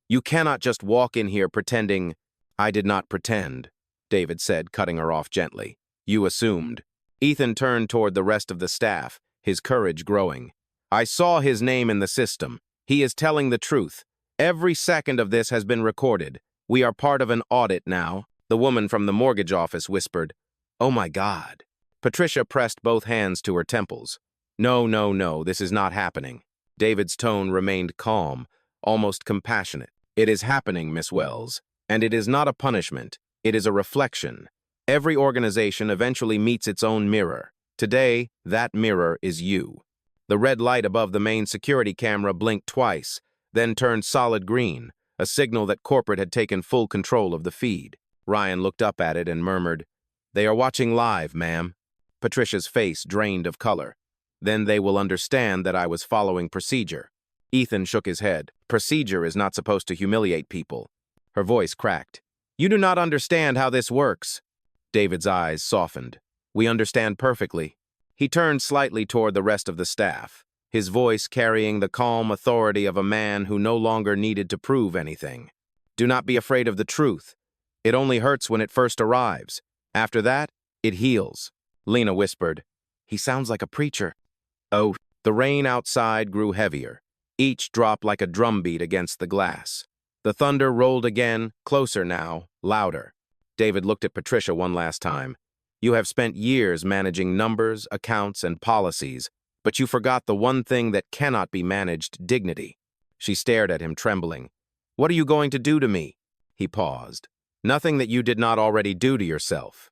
S1: "You cannot just walk in here pretending—" "I did not pretend," David said, cutting her off gently. "You assumed." Ethan turned toward the rest of the staff, his courage growing. "I saw his name in the system. He is telling the truth. Every second of this has been recorded. We are part of an audit now." The woman from the mortgage office whispered, "Oh my God." Patricia pressed both hands to her temples. "No, no, no, this is not happening." David's tone remained calm, almost compassionate. "It is happening, Miss Wells, and it is not a punishment. It is a reflection. Every organization eventually meets its own mirror. Today, that mirror is you." The red light above the main security camera blinked twice, then turned solid green, a signal that corporate had taken full control of the feed. Ryan looked up at it and murmured, "They are watching live, ma'am." Patricia's face drained of color. "Then they will understand that I was following procedure." Ethan shook his head. "Procedure is not supposed to humiliate people." Her voice cracked. "You do not understand how this works." David's eyes softened. "We understand perfectly." He turned slightly toward the rest of the staff, his voice carrying the calm authority of a man who no longer needed to prove anything. "Do not be afraid of the truth. It only hurts when it first arrives. After that, it heals." Lena whispered, "He sounds like a preacher." "Oh." The rain outside grew heavier, each drop like a drumbeat against the glass. The thunder rolled again, closer now, louder. David looked at Patricia one last time. "You have spent years managing numbers, accounts, and policies, but you forgot the one thing that cannot be managed: dignity." She stared at him, trembling. "What are you going to do to me?" He paused. "Nothing that you did not already do to yourself."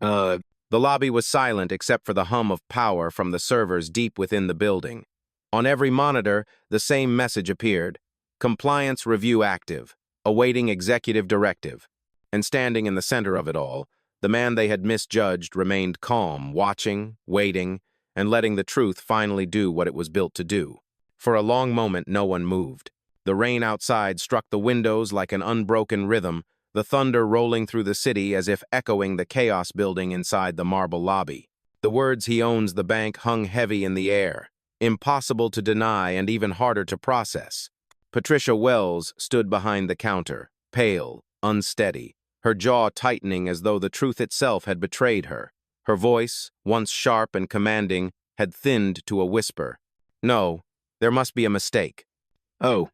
S1: The lobby was silent except for the hum of power from the servers deep within the building. On every monitor, the same message appeared: "Compliance review active, awaiting executive directive." And standing in the center of it all, the man they had misjudged remained calm, watching, waiting, and letting the truth finally do what it was built to do. For a long moment, no one moved. The rain outside struck the windows like an unbroken rhythm, the thunder rolling through the city as if echoing the chaos building inside the marble lobby. The words "he owns the bank" hung heavy in the air, impossible to deny and even harder to process. Patricia Wells stood behind the counter, pale, unsteady, her jaw tightening as though the truth itself had betrayed her. Her voice, once sharp and commanding, had thinned to a whisper. "No, there must be a mistake." "Oh."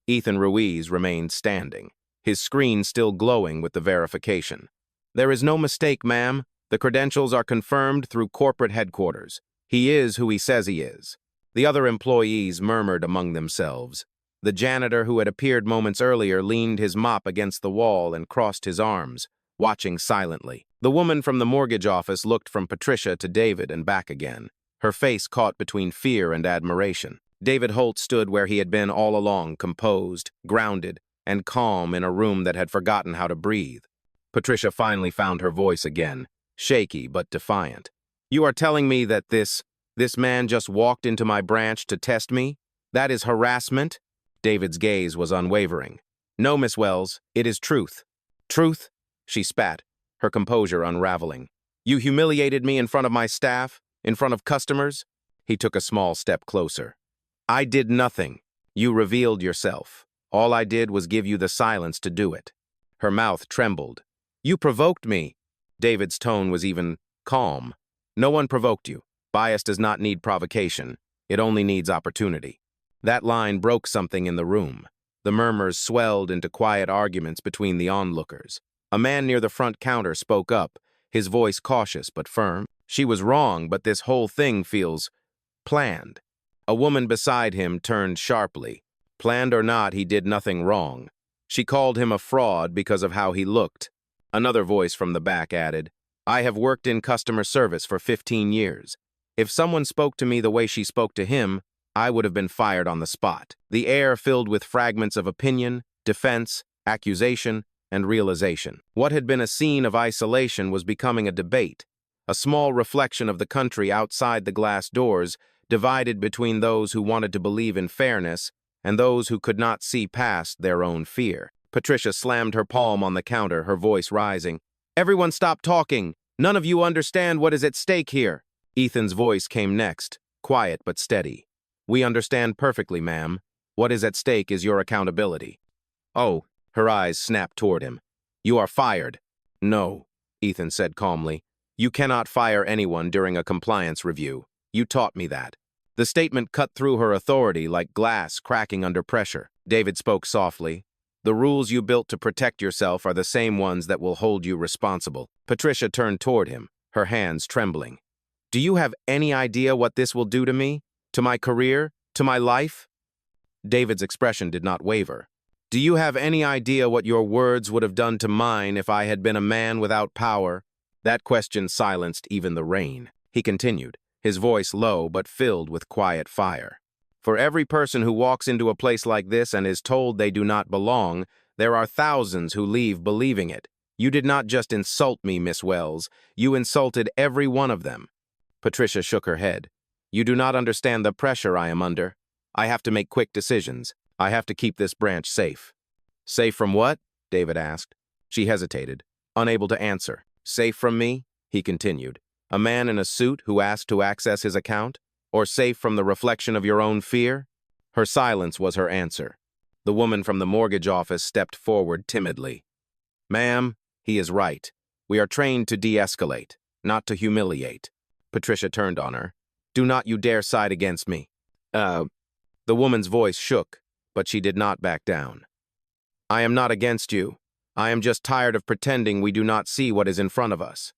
S1: Ethan Ruiz remained standing, his screen still glowing with the verification. "There is no mistake, ma'am. The credentials are confirmed through corporate headquarters. He is who he says he is." The other employees murmured among themselves. The janitor who had appeared moments earlier leaned his mop against the wall and crossed his arms, watching silently. The woman from the mortgage office looked from Patricia to David and back again, her face caught between fear and admiration. David Holt stood where he had been all along, composed, grounded, and calm in a room that had forgotten how to breathe. Patricia finally found her voice again, shaky but defiant. "You are telling me that this This man just walked into my branch to test me? That is harassment? David's gaze was unwavering. No, Miss Wells, it is truth. Truth? She spat, her composure unraveling. You humiliated me in front of my staff, in front of customers? He took a small step closer. I did nothing. You revealed yourself. All I did was give you the silence to do it. Her mouth trembled. You provoked me. David's tone was even calm. No one provoked you. Bias does not need provocation. It only needs opportunity. That line broke something in the room. The murmurs swelled into quiet arguments between the onlookers. A man near the front counter spoke up, his voice cautious but firm. She was wrong, but this whole thing feels planned. A woman beside him turned sharply. Planned or not, he did nothing wrong. She called him a fraud because of how he looked. Another voice from the back added, I have worked in customer service for 15 years. If someone spoke to me the way she spoke to him, I would have been fired on the spot. The air filled with fragments of opinion, defense, accusation, and realization. What had been a scene of isolation was becoming a debate, a small reflection of the country outside the glass doors, divided between those who wanted to believe in fairness and those who could not see past their own fear. Patricia slammed her palm on the counter, her voice rising. Everyone stop talking. None of you understand what is at stake here. Ethan's voice came next, quiet but steady. We understand perfectly, ma'am. What is at stake is your accountability. Oh, her eyes snapped toward him. You are fired. No, Ethan said calmly. You cannot fire anyone during a compliance review. You taught me that. The statement cut through her authority like glass cracking under pressure. David spoke softly. The rules you built to protect yourself are the same ones that will hold you responsible. Patricia turned toward him, her hands trembling. Do you have any idea what this will do to me? To my career? To my life? David's expression did not waver. Do you have any idea what your words would have done to mine if I had been a man without power? That question silenced even the rain. He continued, his voice low but filled with quiet fire. For every person who walks into a place like this and is told they do not belong, there are thousands who leave believing it. You did not just insult me, Miss Wells. You insulted every one of them. Patricia shook her head. You do not understand the pressure I am under. I have to make quick decisions. I have to keep this branch safe. Safe from what? David asked. She hesitated, unable to answer. Safe from me? He continued. A man in a suit who asked to access his account? Or safe from the reflection of your own fear? Her silence was her answer. The woman from the mortgage office stepped forward timidly. Ma'am, he is right. We are trained to de-escalate, not to humiliate. Patricia turned on her. Do not you dare side against me. The woman's voice shook, but she did not back down. I am not against you. I am just tired of pretending we do not see what is in front of us.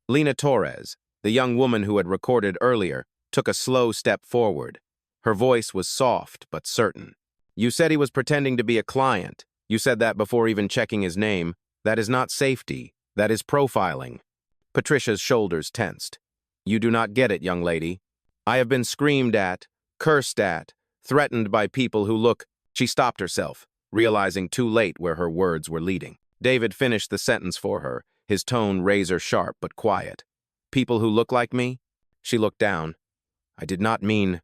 S1: Lena Torres, the young woman who had recorded earlier, took a slow step forward. Her voice was soft but certain. You said he was pretending to be a client. You said that before even checking his name. That is not safety. That is profiling. Patricia's shoulders tensed. You do not get it, young lady. I have been screamed at, cursed at, threatened by people who look. She stopped herself, realizing too late where her words were leading. David finished the sentence for her, his tone razor-sharp but quiet. People who look like me? She looked down. I did not mean...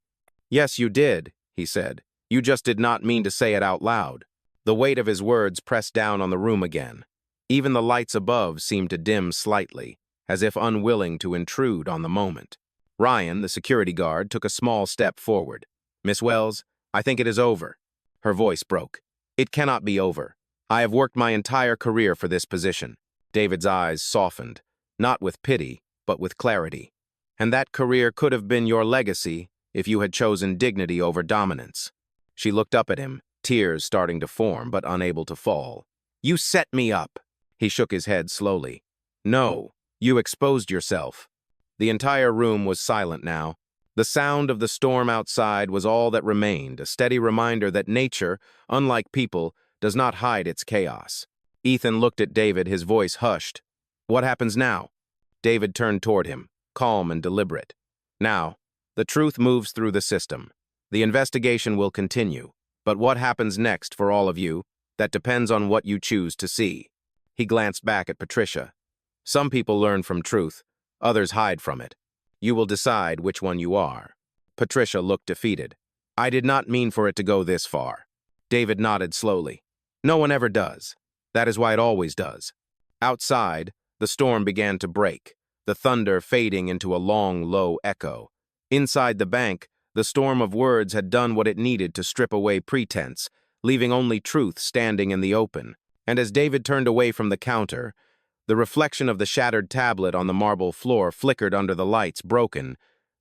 S1: Yes, you did, he said. You just did not mean to say it out loud. The weight of his words pressed down on the room again. Even the lights above seemed to dim slightly, as if unwilling to intrude on the moment. Ryan, the security guard, took a small step forward. Miss Wells, I think it is over. Her voice broke. It cannot be over. I have worked my entire career for this position. David's eyes softened, not with pity, but with clarity. And that career could have been your legacy if you had chosen dignity over dominance. She looked up at him, tears starting to form but unable to fall. You set me up. He shook his head slowly. No, you exposed yourself. The entire room was silent now. The sound of the storm outside was all that remained, a steady reminder that nature, unlike people, does not hide its chaos. Ethan looked at David, his voice hushed. What happens now? David turned toward him, calm and deliberate. Now, the truth moves through the system. The investigation will continue. But what happens next for all of you, that depends on what you choose to see. He glanced back at Patricia. Some people learn from truth, others hide from it. You will decide which one you are. Patricia looked defeated. I did not mean for it to go this far. David nodded slowly. No one ever does. That is why it always does. Outside, the storm began to break, the thunder fading into a long, low echo. Inside the bank, the storm of words had done what it needed to strip away pretense, leaving only truth standing in the open. And as David turned away from the counter, the reflection of the shattered tablet on the marble floor flickered under the lights, broken,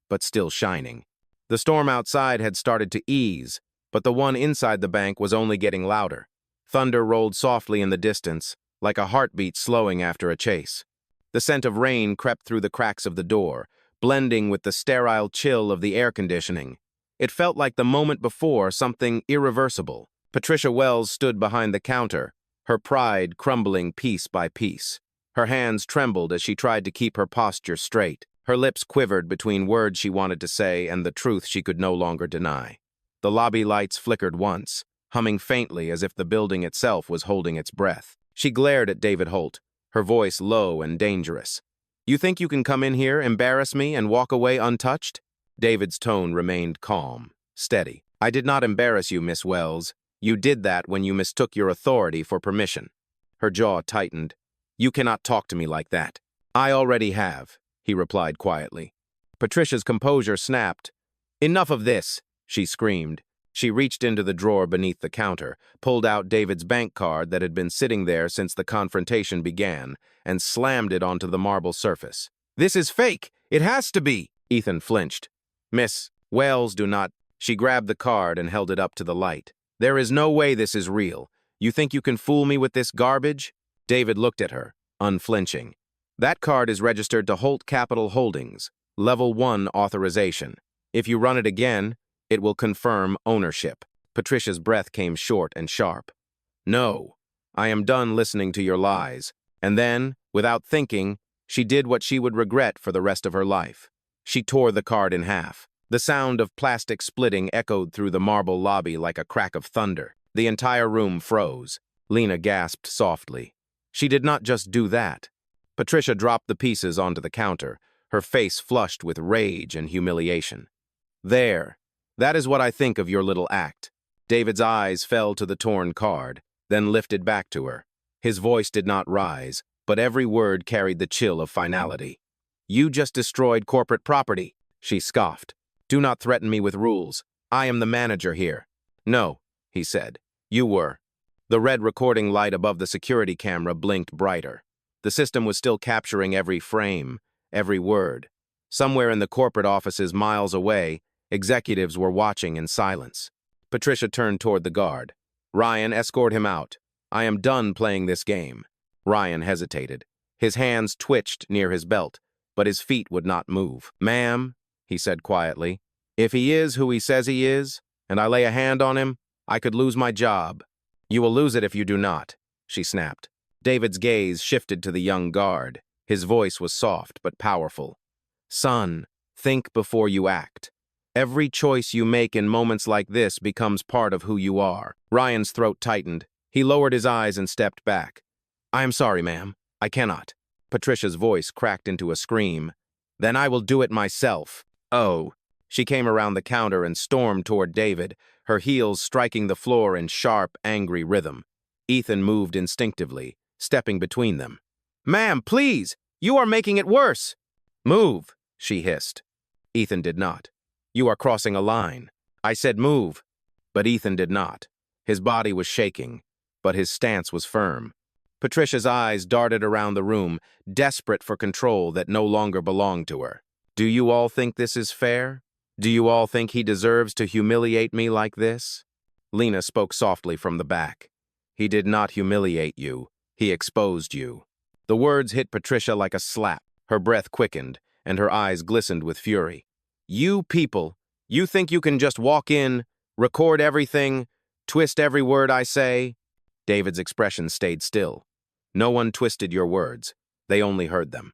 S1: but still shining. The storm outside had started to ease, but the one inside the bank was only getting louder. Thunder rolled softly in the distance, like a heartbeat slowing after a chase. The scent of rain crept through the cracks of the door, blending with the sterile chill of the air conditioning. It felt like the moment before something irreversible. Patricia Wells stood behind the counter, her pride crumbling piece by piece. Her hands trembled as she tried to keep her posture straight. Her lips quivered between words she wanted to say and the truth she could no longer deny. The lobby lights flickered once, humming faintly as if the building itself was holding its breath. She glared at David Holt, her voice low and dangerous. You think you can come in here, embarrass me, and walk away untouched? David's tone remained calm, steady. I did not embarrass you, Miss Wells. You did that when you mistook your authority for permission. Her jaw tightened. You cannot talk to me like that. I already have, he replied quietly. Patricia's composure snapped. Enough of this, she screamed. She reached into the drawer beneath the counter, pulled out David's bank card that had been sitting there since the confrontation began, and slammed it onto the marble surface. This is fake! It has to be! Ethan flinched. Miss Wells, do not. She grabbed the card and held it up to the light. There is no way this is real. You think you can fool me with this garbage? David looked at her, unflinching. That card is registered to Holt Capital Holdings, Level 1 authorization. If you run it again, it will confirm ownership. Patricia's breath came short and sharp. No, I am done listening to your lies. And then, without thinking, she did what she would regret for the rest of her life. She tore the card in half. The sound of plastic splitting echoed through the marble lobby like a crack of thunder. The entire room froze. Lena gasped softly. She did not just do that. Patricia dropped the pieces onto the counter, her face flushed with rage and humiliation. There. That is what I think of your little act. David's eyes fell to the torn card, then lifted back to her. His voice did not rise, but every word carried the chill of finality. You just destroyed corporate property, she scoffed. Do not threaten me with rules. I am the manager here. No, he said. You were. The red recording light above the security camera blinked brighter. The system was still capturing every frame, every word. Somewhere in the corporate offices miles away, executives were watching in silence. Patricia turned toward the guard. Ryan, escort him out. I am done playing this game. Ryan hesitated. His hands twitched near his belt, but his feet would not move. Ma'am, he said quietly, if he is who he says he is, and I lay a hand on him, I could lose my job. You will lose it if you do not, she snapped. David's gaze shifted to the young guard. His voice was soft but powerful. Son, think before you act. Every choice you make in moments like this becomes part of who you are. Ryan's throat tightened. He lowered his eyes and stepped back. I am sorry, ma'am. I cannot. Patricia's voice cracked into a scream. Then I will do it myself. Oh. She came around the counter and stormed toward David, her heels striking the floor in sharp, angry rhythm. Ethan moved instinctively, stepping between them. Ma'am, please! You are making it worse! Move, she hissed. Ethan did not. You are crossing a line. I said move. But Ethan did not. His body was shaking, but his stance was firm. Patricia's eyes darted around the room, desperate for control that no longer belonged to her. Do you all think this is fair? Do you all think he deserves to humiliate me like this? Lena spoke softly from the back. He did not humiliate you. He exposed you. The words hit Patricia like a slap. Her breath quickened, and her eyes glistened with fury. You people, you think you can just walk in, record everything, twist every word I say? David's expression stayed still. No one twisted your words. They only heard them.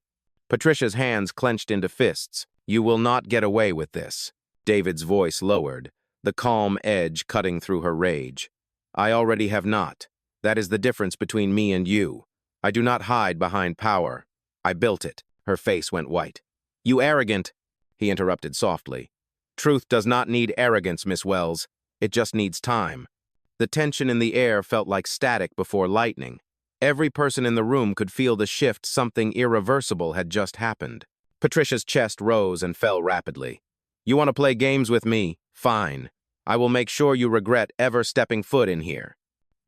S1: Patricia's hands clenched into fists. You will not get away with this. David's voice lowered, the calm edge cutting through her rage. I already have not. That is the difference between me and you. I do not hide behind power. I built it. Her face went white. You arrogant. he interrupted softly. Truth does not need arrogance, Miss Wells. It just needs time. The tension in the air felt like static before lightning. Every person in the room could feel the shift. Something irreversible had just happened. Patricia's chest rose and fell rapidly. You want to play games with me? Fine. I will make sure you regret ever stepping foot in here.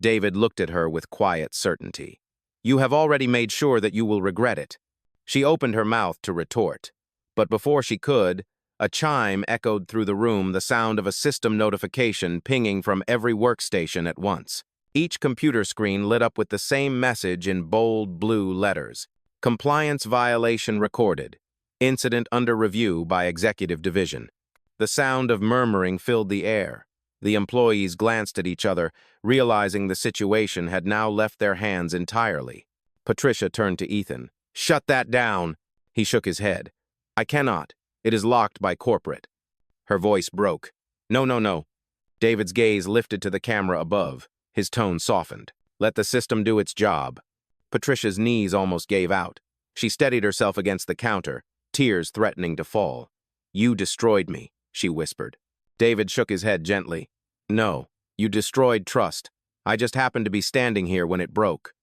S1: David looked at her with quiet certainty. You have already made sure that you will regret it. She opened her mouth to retort. But before she could, a chime echoed through the room, the sound of a system notification pinging from every workstation at once. Each computer screen lit up with the same message in bold blue letters. Compliance violation recorded. Incident under review by Executive Division. The sound of murmuring filled the air. The employees glanced at each other, realizing the situation had now left their hands entirely. Patricia turned to Ethan. Shut that down. He shook his head. I cannot. It is locked by corporate. Her voice broke. No. David's gaze lifted to the camera above. His tone softened. Let the system do its job. Patricia's knees almost gave out. She steadied herself against the counter, tears threatening to fall. You destroyed me, she whispered. David shook his head gently. No, you destroyed trust. I just happened to be standing here when it broke.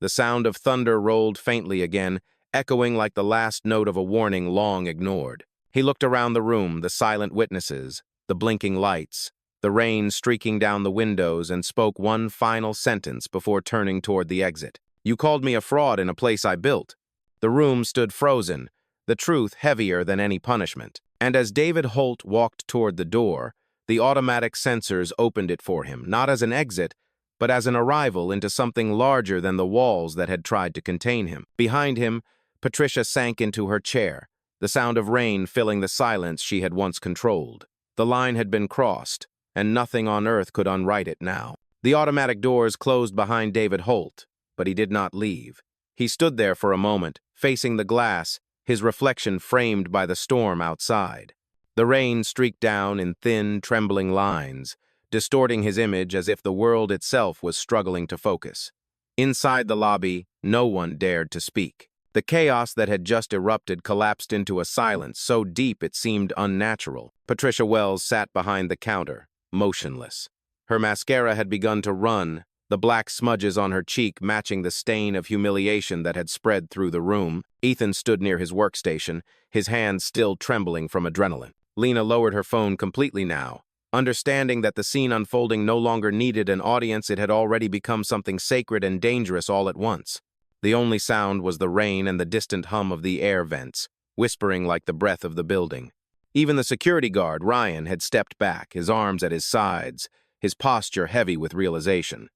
S1: The sound of thunder rolled faintly again, echoing like the last note of a warning long ignored. He looked around the room, the silent witnesses, the blinking lights, the rain streaking down the windows, and spoke one final sentence before turning toward the exit. You called me a fraud in a place I built. The room stood frozen, the truth heavier than any punishment. And as David Holt walked toward the door, the automatic sensors opened it for him, not as an exit, but as an arrival into something larger than the walls that had tried to contain him. Behind him, Patricia sank into her chair, the sound of rain filling the silence she had once controlled. The line had been crossed, and nothing on earth could unwrite it now. The automatic doors closed behind David Holt, but he did not leave. He stood there for a moment, facing the glass, his reflection framed by the storm outside. The rain streaked down in thin, trembling lines, distorting his image as if the world itself was struggling to focus. Inside the lobby, no one dared to speak. The chaos that had just erupted collapsed into a silence so deep it seemed unnatural. Patricia Wells sat behind the counter, motionless. Her mascara had begun to run, the black smudges on her cheek matching the stain of humiliation that had spread through the room. Ethan stood near his workstation, his hands still trembling from adrenaline. Lena lowered her phone completely now. Understanding that the scene unfolding no longer needed an audience, it had already become something sacred and dangerous all at once. The only sound was the rain and the distant hum of the air vents, whispering like the breath of the building. Even the security guard, Ryan, had stepped back, his arms at his sides, his posture heavy with realization.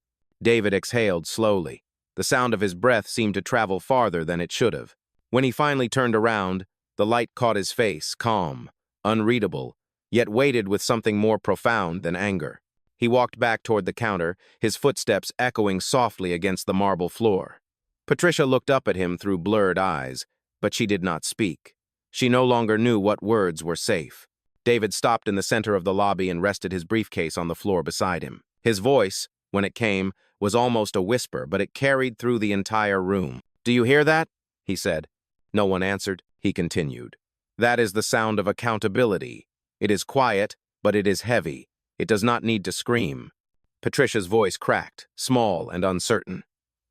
S1: David exhaled slowly. The sound of his breath seemed to travel farther than it should have. When he finally turned around, the light caught his face, calm, unreadable, yet weighted with something more profound than anger. He walked back toward the counter, his footsteps echoing softly against the marble floor. Patricia looked up at him through blurred eyes, but she did not speak. She no longer knew what words were safe. David stopped in the center of the lobby and rested his briefcase on the floor beside him. His voice, when it came, was almost a whisper, but it carried through the entire room. "Do you hear that?" he said. No one answered. He continued. "That is the sound of accountability. It is quiet, but it is heavy. It does not need to scream." Patricia's voice cracked, small and uncertain.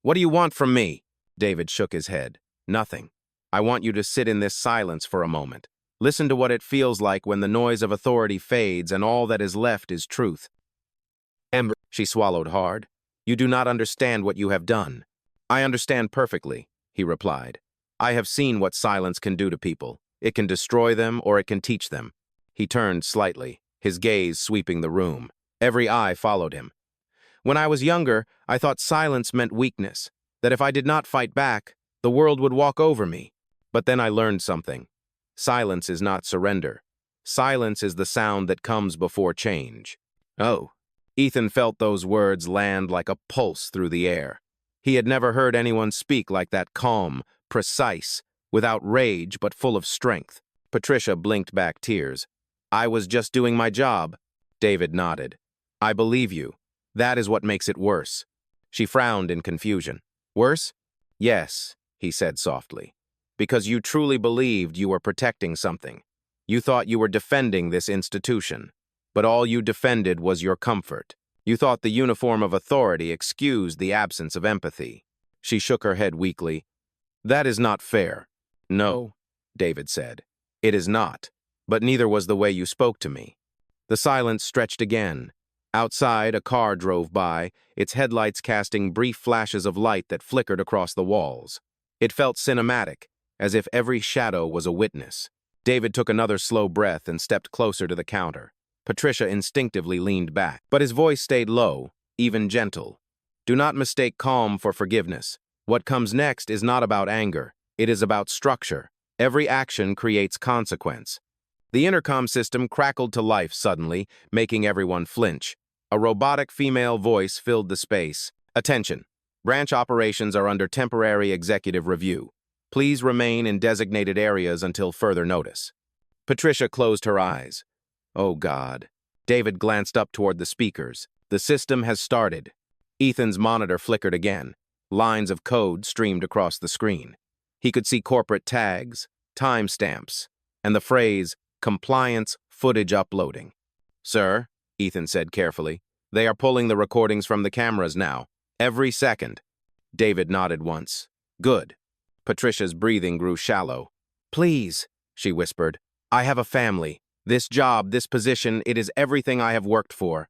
S1: "What do you want from me?" David shook his head. "Nothing. I want you to sit in this silence for a moment. Listen to what it feels like when the noise of authority fades and all that is left is truth." Ember, she swallowed hard. "You do not understand what you have done." "I understand perfectly," he replied. "I have seen what silence can do to people. It can destroy them or it can teach them." He turned slightly, his gaze sweeping the room. Every eye followed him. "When I was younger, I thought silence meant weakness, that if I did not fight back, the world would walk over me. But then I learned something. Silence is not surrender. Silence is the sound that comes before change." Oh. Ethan felt those words land like a pulse through the air. He had never heard anyone speak like that, calm, precise, without rage but full of strength. Patricia blinked back tears. "I was just doing my job." David nodded. "I believe you. That is what makes it worse." She frowned in confusion. "Worse?" "Yes," he said softly. "Because you truly believed you were protecting something. You thought you were defending this institution, but all you defended was your comfort. You thought the uniform of authority excused the absence of empathy. She shook her head weakly. That is not fair. No, David said. It is not, but neither was the way you spoke to me. The silence stretched again. Outside, a car drove by, its headlights casting brief flashes of light that flickered across the walls. It felt cinematic, as if every shadow was a witness. David took another slow breath and stepped closer to the counter. Patricia instinctively leaned back, but his voice stayed low, even gentle. Do not mistake calm for forgiveness. What comes next is not about anger. It is about structure. Every action creates consequence. The intercom system crackled to life suddenly, making everyone flinch. A robotic female voice filled the space. Attention. Branch operations are under temporary executive review. Please remain in designated areas until further notice. Patricia closed her eyes. Oh, God. David glanced up toward the speakers. The system has started. Ethan's monitor flickered again. Lines of code streamed across the screen. He could see corporate tags, timestamps, and the phrase, compliance footage uploading. Sir, Ethan said carefully, they are pulling the recordings from the cameras now. Every second. David nodded once. Good. Patricia's breathing grew shallow. Please, she whispered. I have a family. This job, this position, it is everything I have worked for.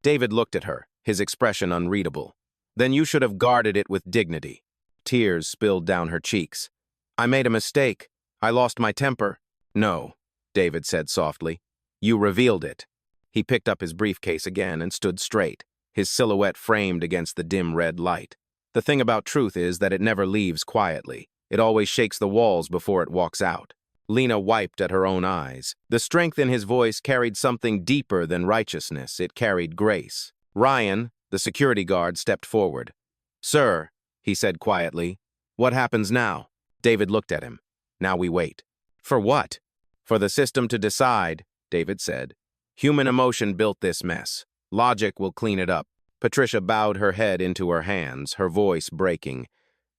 S1: David looked at her, his expression unreadable. Then you should have guarded it with dignity. Tears spilled down her cheeks. I made a mistake. I lost my temper. No, David said softly. You revealed it. He picked up his briefcase again and stood straight, his silhouette framed against the dim red light. The thing about truth is that it never leaves quietly. It always shakes the walls before it walks out. Lena wiped at her own eyes. The strength in his voice carried something deeper than righteousness. It carried grace. Ryan, the security guard, stepped forward. Sir, he said quietly, what happens now? David looked at him. Now we wait. For what? For the system to decide, David said. Human emotion built this mess. Logic will clean it up. Patricia bowed her head into her hands, her voice breaking.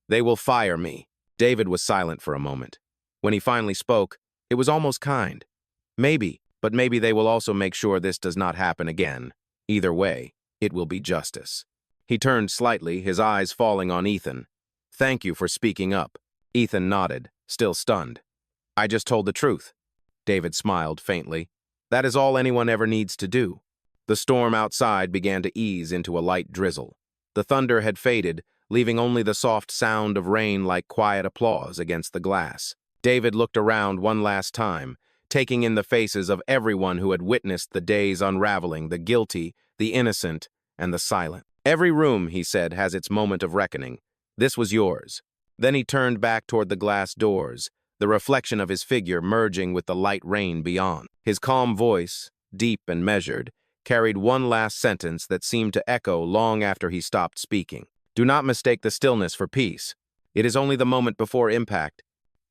S1: They will fire me. David was silent for a moment. When he finally spoke, it was almost kind. Maybe, but maybe they will also make sure this does not happen again. Either way, it will be justice. He turned slightly, his eyes falling on Ethan. Thank you for speaking up. Ethan nodded, still stunned. I just told the truth. David smiled faintly. That is all anyone ever needs to do. The storm outside began to ease into a light drizzle. The thunder had faded, leaving only the soft sound of rain like quiet applause against the glass. David looked around one last time, taking in the faces of everyone who had witnessed the day's unraveling, the guilty, the innocent, and the silent. Every room, he said, has its moment of reckoning. This was yours. Then he turned back toward the glass doors, the reflection of his figure merging with the light rain beyond. His calm voice, deep and measured, carried one last sentence that seemed to echo long after he stopped speaking. Do not mistake the stillness for peace. It is only the moment before impact.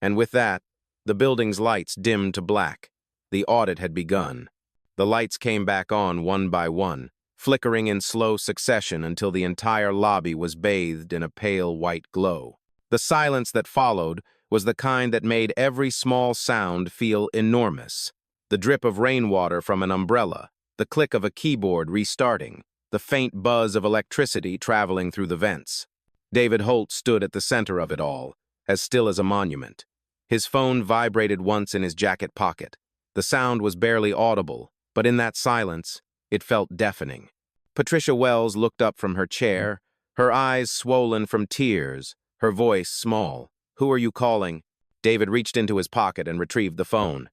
S1: And with that, the building's lights dimmed to black. The audit had begun. The lights came back on one by one, flickering in slow succession until the entire lobby was bathed in a pale white glow. The silence that followed was the kind that made every small sound feel enormous. The drip of rainwater from an umbrella, the click of a keyboard restarting, the faint buzz of electricity traveling through the vents. David Holt stood at the center of it all, as still as a monument. His phone vibrated once in his jacket pocket. The sound was barely audible, but in that silence, it felt deafening. Patricia Wells looked up from her chair, her eyes swollen from tears, her voice small. Who are you calling? David reached into his pocket and retrieved the phone.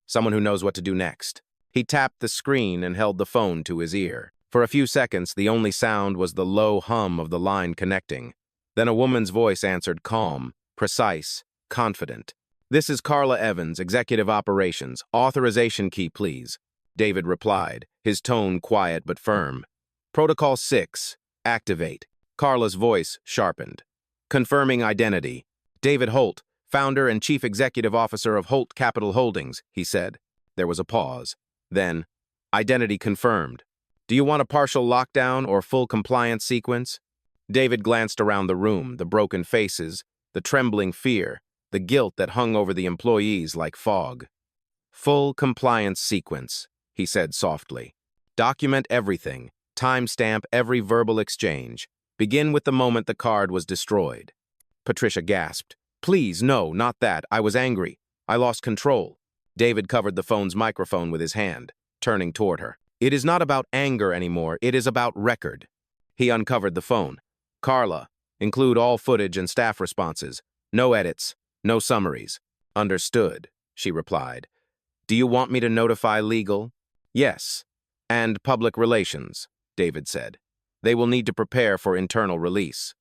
S1: Someone who knows what to do next. He tapped the screen and held the phone to his ear. For a few seconds, the only sound was the low hum of the line connecting. Then a woman's voice answered, calm, precise, confident. This is Carla Evans, Executive Operations. Authorization key, please. David replied, his tone quiet but firm. Protocol 6, activate. Carla's voice sharpened. Confirming identity. David Holt, founder and chief executive officer of Holt Capital Holdings, he said. There was a pause. Then, identity confirmed. Do you want a partial lockdown or full compliance sequence? David glanced around the room, the broken faces, the trembling fear, the guilt that hung over the employees like fog. Full compliance sequence, he said softly. Document everything. Timestamp every verbal exchange. Begin with the moment the card was destroyed. Patricia gasped. Please, no, not that. I was angry. I lost control. David covered the phone's microphone with his hand, turning toward her. It is not about anger anymore. It is about record. He uncovered the phone. Carla, include all footage and staff responses. No edits, no summaries. Understood, she replied. Do you want me to notify legal? Yes. And public relations, David said. They will need to prepare for internal release.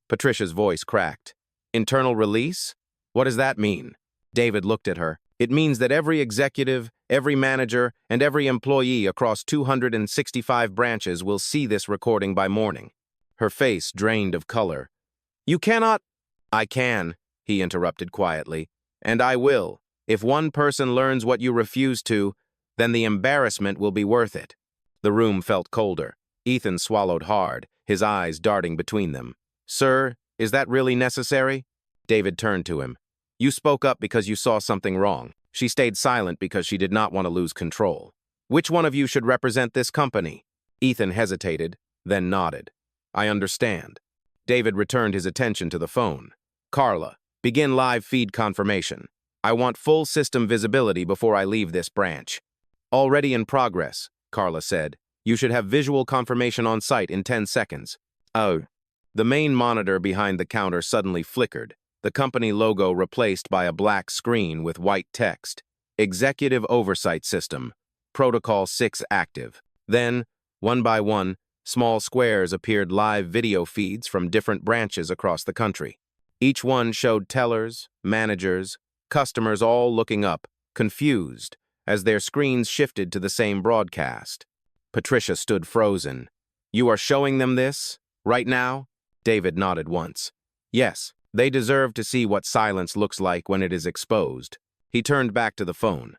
S1: Patricia's voice cracked. Internal release? What does that mean? David looked at her. It means that every executive, every manager, and every employee across 265 branches will see this recording by morning. Her face drained of color. You cannot— I can, he interrupted quietly. And I will. If one person learns what you refuse to, then the embarrassment will be worth it. The room felt colder. Ethan swallowed hard, his eyes darting between them. Sir, is that really necessary? David turned to him. You spoke up because you saw something wrong. She stayed silent because she did not want to lose control. Which one of you should represent this company? Ethan hesitated, then nodded. I understand. David returned his attention to the phone. Carla, begin live feed confirmation. I want full system visibility before I leave this branch. Already in progress, Carla said. You should have visual confirmation on site in 10 seconds. Oh. The main monitor behind the counter suddenly flickered, the company logo replaced by a black screen with white text. Executive Oversight System. Protocol 6 active. Then, one by one, small squares appeared live video feeds from different branches across the country. Each one showed tellers, managers, customers all looking up, confused, as their screens shifted to the same broadcast. Patricia stood frozen. You are showing them this? Right now? David nodded once. Yes, they deserve to see what silence looks like when it is exposed. He turned back to the phone.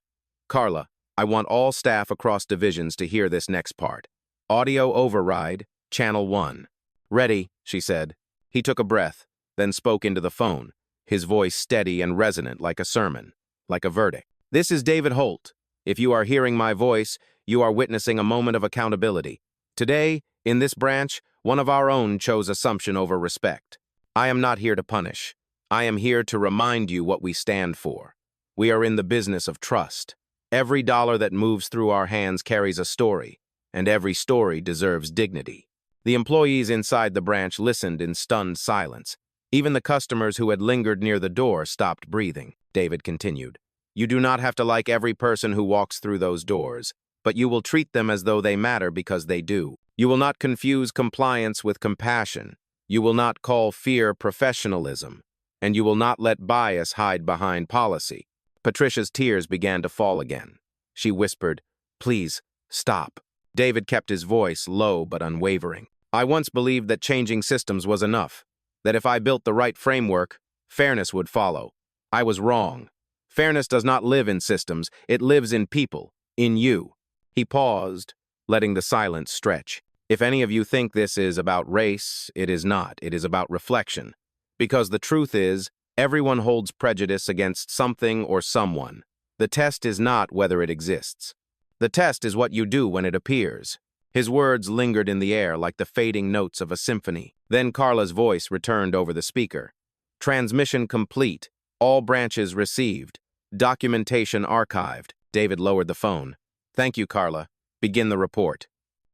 S1: Carla, I want all staff across divisions to hear this next part. Audio override, channel 1. Ready, she said. He took a breath, then spoke into the phone, his voice steady and resonant like a sermon, like a verdict. This is David Holt. If you are hearing my voice, you are witnessing a moment of accountability. Today, in this branch, one of our own chose assumption over respect. I am not here to punish. I am here to remind you what we stand for. We are in the business of trust. Every dollar that moves through our hands carries a story, and every story deserves dignity. The employees inside the branch listened in stunned silence. Even the customers who had lingered near the door stopped breathing. David continued. You do not have to like every person who walks through those doors, but you will treat them as though they matter because they do. You will not confuse compliance with compassion. You will not call fear professionalism, and you will not let bias hide behind policy. Patricia's tears began to fall again. She whispered, Please, stop. David kept his voice low but unwavering. I once believed that changing systems was enough, that if I built the right framework, fairness would follow. I was wrong. Fairness does not live in systems, it lives in people, in you. He paused, letting the silence stretch. If any of you think this is about race, it is not. It is about reflection. Because the truth is, everyone holds prejudice against something or someone. The test is not whether it exists. The test is what you do when it appears. His words lingered in the air like the fading notes of a symphony. Then Carla's voice returned over the speaker. Transmission complete. All branches received. Documentation archived. David lowered the phone. Thank you, Carla. Begin the report.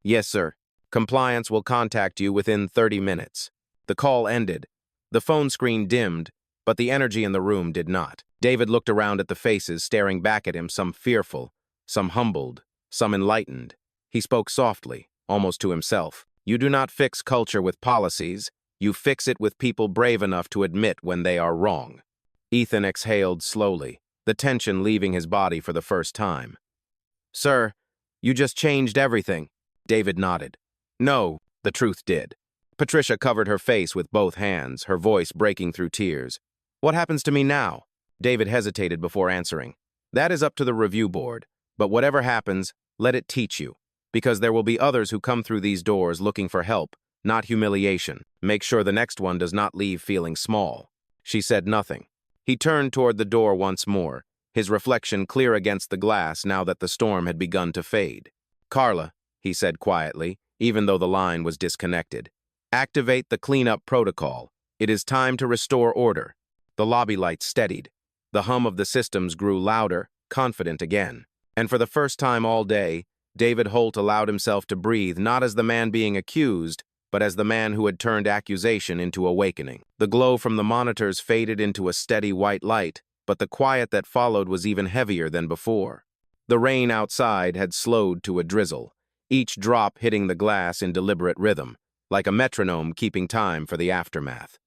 S1: Yes, sir. Compliance will contact you within 30 minutes. The call ended. The phone screen dimmed, but the energy in the room did not. David looked around at the faces staring back at him, some fearful, some humbled, some enlightened. He spoke softly, almost to himself. You do not fix culture with policies. You fix it with people brave enough to admit when they are wrong. Ethan exhaled slowly, the tension leaving his body for the first time. Sir, you just changed everything. David nodded. No, the truth did. Patricia covered her face with both hands, her voice breaking through tears. What happens to me now? David hesitated before answering. That is up to the review board, but whatever happens, let it teach you. Because there will be others who come through these doors looking for help, not humiliation. Make sure the next one does not leave feeling small. She said nothing. He turned toward the door once more, his reflection clear against the glass now that the storm had begun to fade. "Carla," he said quietly, even though the line was disconnected, "activate the cleanup protocol. It is time to restore order." The lobby lights steadied. The hum of the systems grew louder, confident again. And for the first time all day, David Holt allowed himself to breathe not as the man being accused, but as the man who had turned accusation into awakening. The glow from the monitors faded into a steady white light, but the quiet that followed was even heavier than before. The rain outside had slowed to a drizzle, each drop hitting the glass in deliberate rhythm, like a metronome keeping time for the aftermath.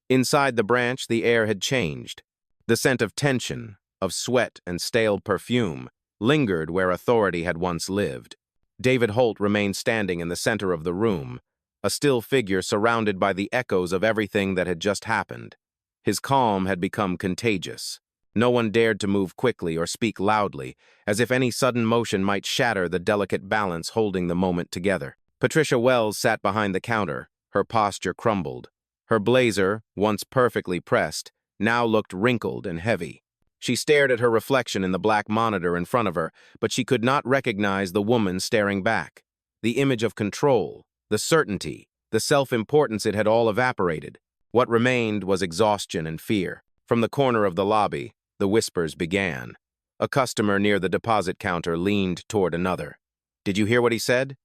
S1: Inside the branch, the air had changed. The scent of tension, of sweat and stale perfume, lingered where authority had once lived. David Holt remained standing in the center of the room, a still figure surrounded by the echoes of everything that had just happened. His calm had become contagious. No one dared to move quickly or speak loudly, as if any sudden motion might shatter the delicate balance holding the moment together. Patricia Wells sat behind the counter, her posture crumbled. Her blazer, once perfectly pressed, now looked wrinkled and heavy. She stared at her reflection in the black monitor in front of her, but she could not recognize the woman staring back. The image of control, the certainty, the self-importance, it had all evaporated. What remained was exhaustion and fear. From the corner of the lobby, the whispers began. A customer near the deposit counter leaned toward another. "Did you hear what he said?"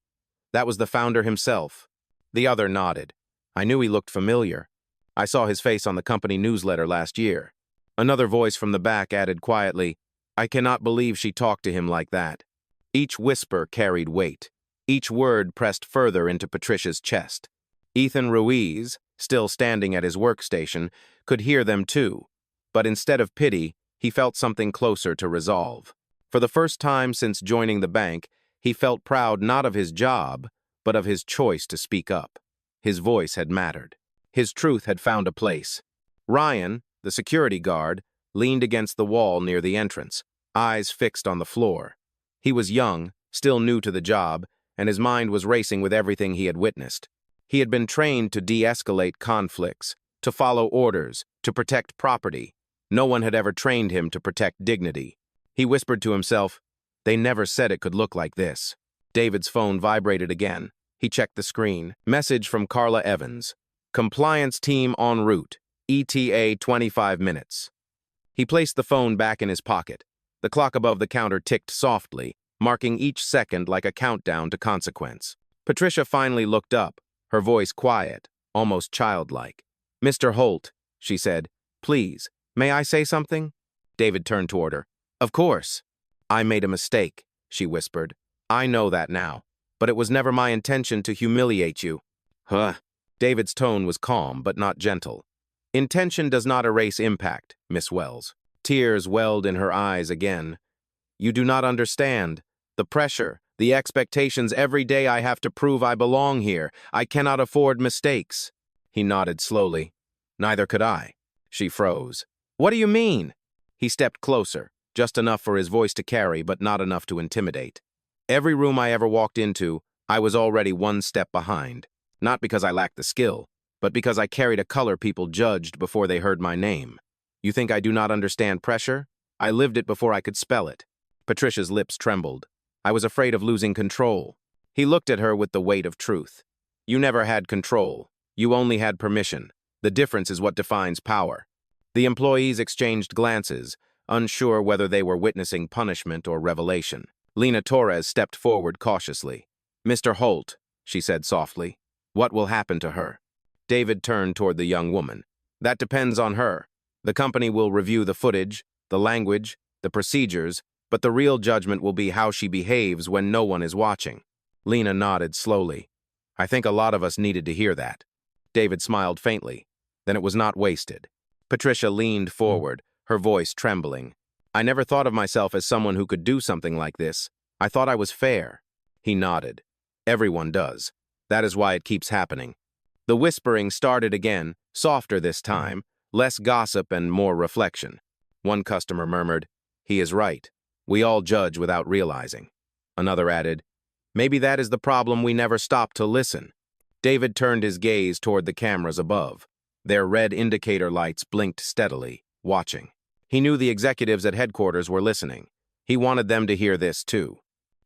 S1: "That was the founder himself." The other nodded. "I knew he looked familiar. I saw his face on the company newsletter last year." Another voice from the back added quietly, "I cannot believe she talked to him like that." Each whisper carried weight. Each word pressed further into Patricia's chest. Ethan Ruiz, still standing at his workstation, could hear them too. But instead of pity, he felt something closer to resolve. For the first time since joining the bank, he felt proud not of his job, but of his choice to speak up. His voice had mattered. His truth had found a place. Ryan, the security guard, leaned against the wall near the entrance, eyes fixed on the floor. He was young, still new to the job, and his mind was racing with everything he had witnessed. He had been trained to de-escalate conflicts, to follow orders, to protect property. No one had ever trained him to protect dignity. He whispered to himself, "They never said it could look like this." David's phone vibrated again. He checked the screen. Message from Carla Evans. "Compliance team en route. ETA 25 minutes. He placed the phone back in his pocket. The clock above the counter ticked softly, marking each second like a countdown to consequence. Patricia finally looked up, her voice quiet, almost childlike. "Mr. Holt," she said, "please, may I say something?" David turned toward her. "Of course." "I made a mistake," she whispered. "I know that now, but it was never my intention to humiliate you." "Huh." David's tone was calm, but not gentle. "Intention does not erase impact, Miss Wells." Tears welled in her eyes again. "You do not understand. The pressure, the expectations, every day I have to prove I belong here. I cannot afford mistakes." He nodded slowly. "Neither could I." She froze. "What do you mean?" He stepped closer, just enough for his voice to carry, but not enough to intimidate. "Every room I ever walked into, I was already one step behind. Not because I lacked the skill, but because I carried a color people judged before they heard my name. You think I do not understand pressure? I lived it before I could spell it." Patricia's lips trembled. "I was afraid of losing control." He looked at her with the weight of truth. "You never had control. You only had permission. The difference is what defines power." The employees exchanged glances, unsure whether they were witnessing punishment or revelation. Lena Torres stepped forward cautiously. "Mr. Holt," she said softly, "what will happen to her?" David turned toward the young woman. "That depends on her. The company will review the footage, the language, the procedures, but the real judgment will be how she behaves when no one is watching." Lena nodded slowly. "I think a lot of us needed to hear that." David smiled faintly. Then it was not wasted. Patricia leaned forward, her voice trembling. "I never thought of myself as someone who could do something like this. I thought I was fair." He nodded. "Everyone does. That is why it keeps happening." The whispering started again, softer this time, less gossip and more reflection. One customer murmured, "He is right. We all judge without realizing." Another added, "Maybe that is the problem, we never stop to listen." David turned his gaze toward the cameras above. Their red indicator lights blinked steadily, watching. He knew the executives at headquarters were listening. He wanted them to hear this, too.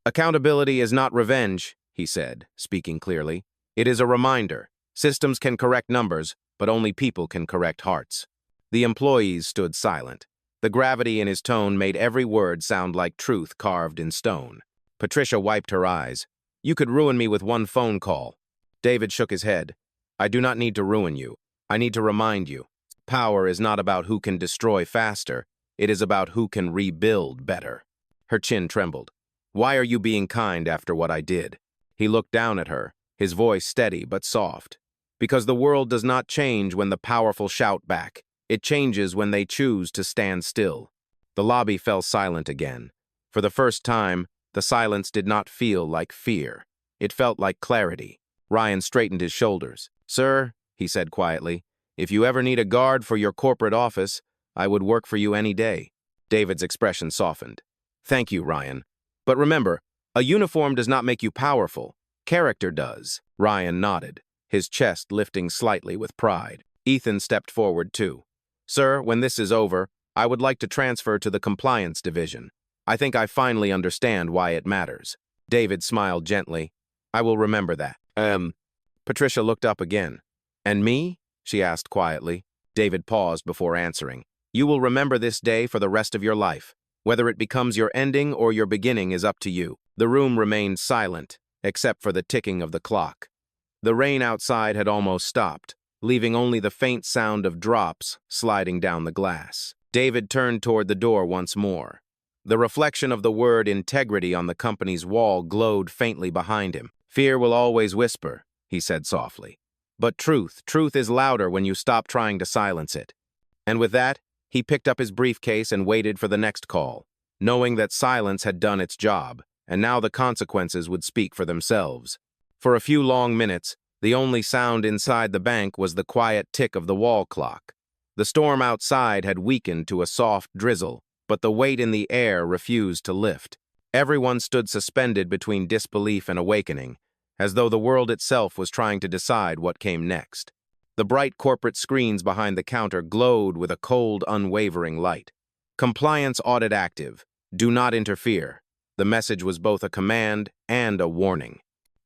S1: Accountability is not revenge, he said, speaking clearly. It is a reminder. Systems can correct numbers, but only people can correct hearts. The employees stood silent. The gravity in his tone made every word sound like truth carved in stone. Patricia wiped her eyes. You could ruin me with one phone call. David shook his head. I do not need to ruin you. I need to remind you. Power is not about who can destroy faster. It is about who can rebuild better. Her chin trembled. Why are you being kind after what I did? He looked down at her, his voice steady but soft. Because the world does not change when the powerful shout back. It changes when they choose to stand still. The lobby fell silent again. For the first time, the silence did not feel like fear. It felt like clarity. Ryan straightened his shoulders. Sir, he said quietly, if you ever need a guard for your corporate office, I would work for you any day. David's expression softened. Thank you, Ryan. But remember, a uniform does not make you powerful. Character does. Ryan nodded, his chest lifting slightly with pride. Ethan stepped forward too. Sir, when this is over, I would like to transfer to the compliance division. I think I finally understand why it matters. David smiled gently. I will remember that. Patricia looked up again. And me? She asked quietly. David paused before answering. You will remember this day for the rest of your life. Whether it becomes your ending or your beginning is up to you. The room remained silent, except for the ticking of the clock. The rain outside had almost stopped, leaving only the faint sound of drops sliding down the glass. David turned toward the door once more. The reflection of the word integrity on the company's wall glowed faintly behind him. Fear will always whisper, he said softly. But truth is louder when you stop trying to silence it. And with that, he picked up his briefcase and waited for the next call, knowing that silence had done its job, and now the consequences would speak for themselves. For a few long minutes, the only sound inside the bank was the quiet tick of the wall clock. The storm outside had weakened to a soft drizzle, but the weight in the air refused to lift. Everyone stood suspended between disbelief and awakening, as though the world itself was trying to decide what came next. The bright corporate screens behind the counter glowed with a cold, unwavering light. Compliance audit active. Do not interfere. The message was both a command and a warning.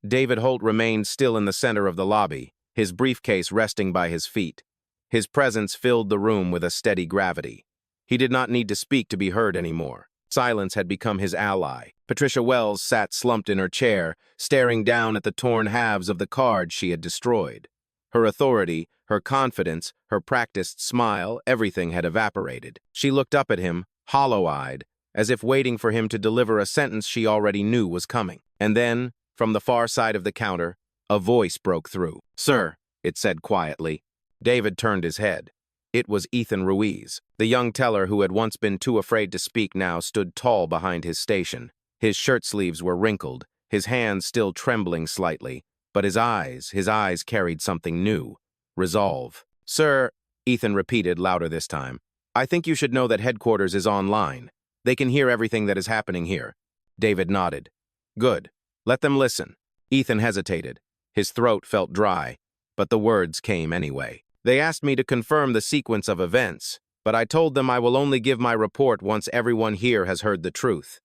S1: David Holt remained still in the center of the lobby, his briefcase resting by his feet. His presence filled the room with a steady gravity. He did not need to speak to be heard anymore. Silence had become his ally. Patricia Wells sat slumped in her chair, staring down at the torn halves of the card she had destroyed. Her authority, her confidence, her practiced smile, everything had evaporated. She looked up at him, hollow-eyed, as if waiting for him to deliver a sentence she already knew was coming. And then, from the far side of the counter, a voice broke through. Sir, it said quietly. David turned his head. It was Ethan Ruiz. The young teller who had once been too afraid to speak now stood tall behind his station. His shirt sleeves were wrinkled, his hands still trembling slightly, but his eyes carried something new. Resolve. Sir, Ethan repeated louder this time, I think you should know that headquarters is online. They can hear everything that is happening here. David nodded. Good. Let them listen. Ethan hesitated. His throat felt dry, but the words came anyway. They asked me to confirm the sequence of events, but I told them I will only give my report once everyone here has heard the truth.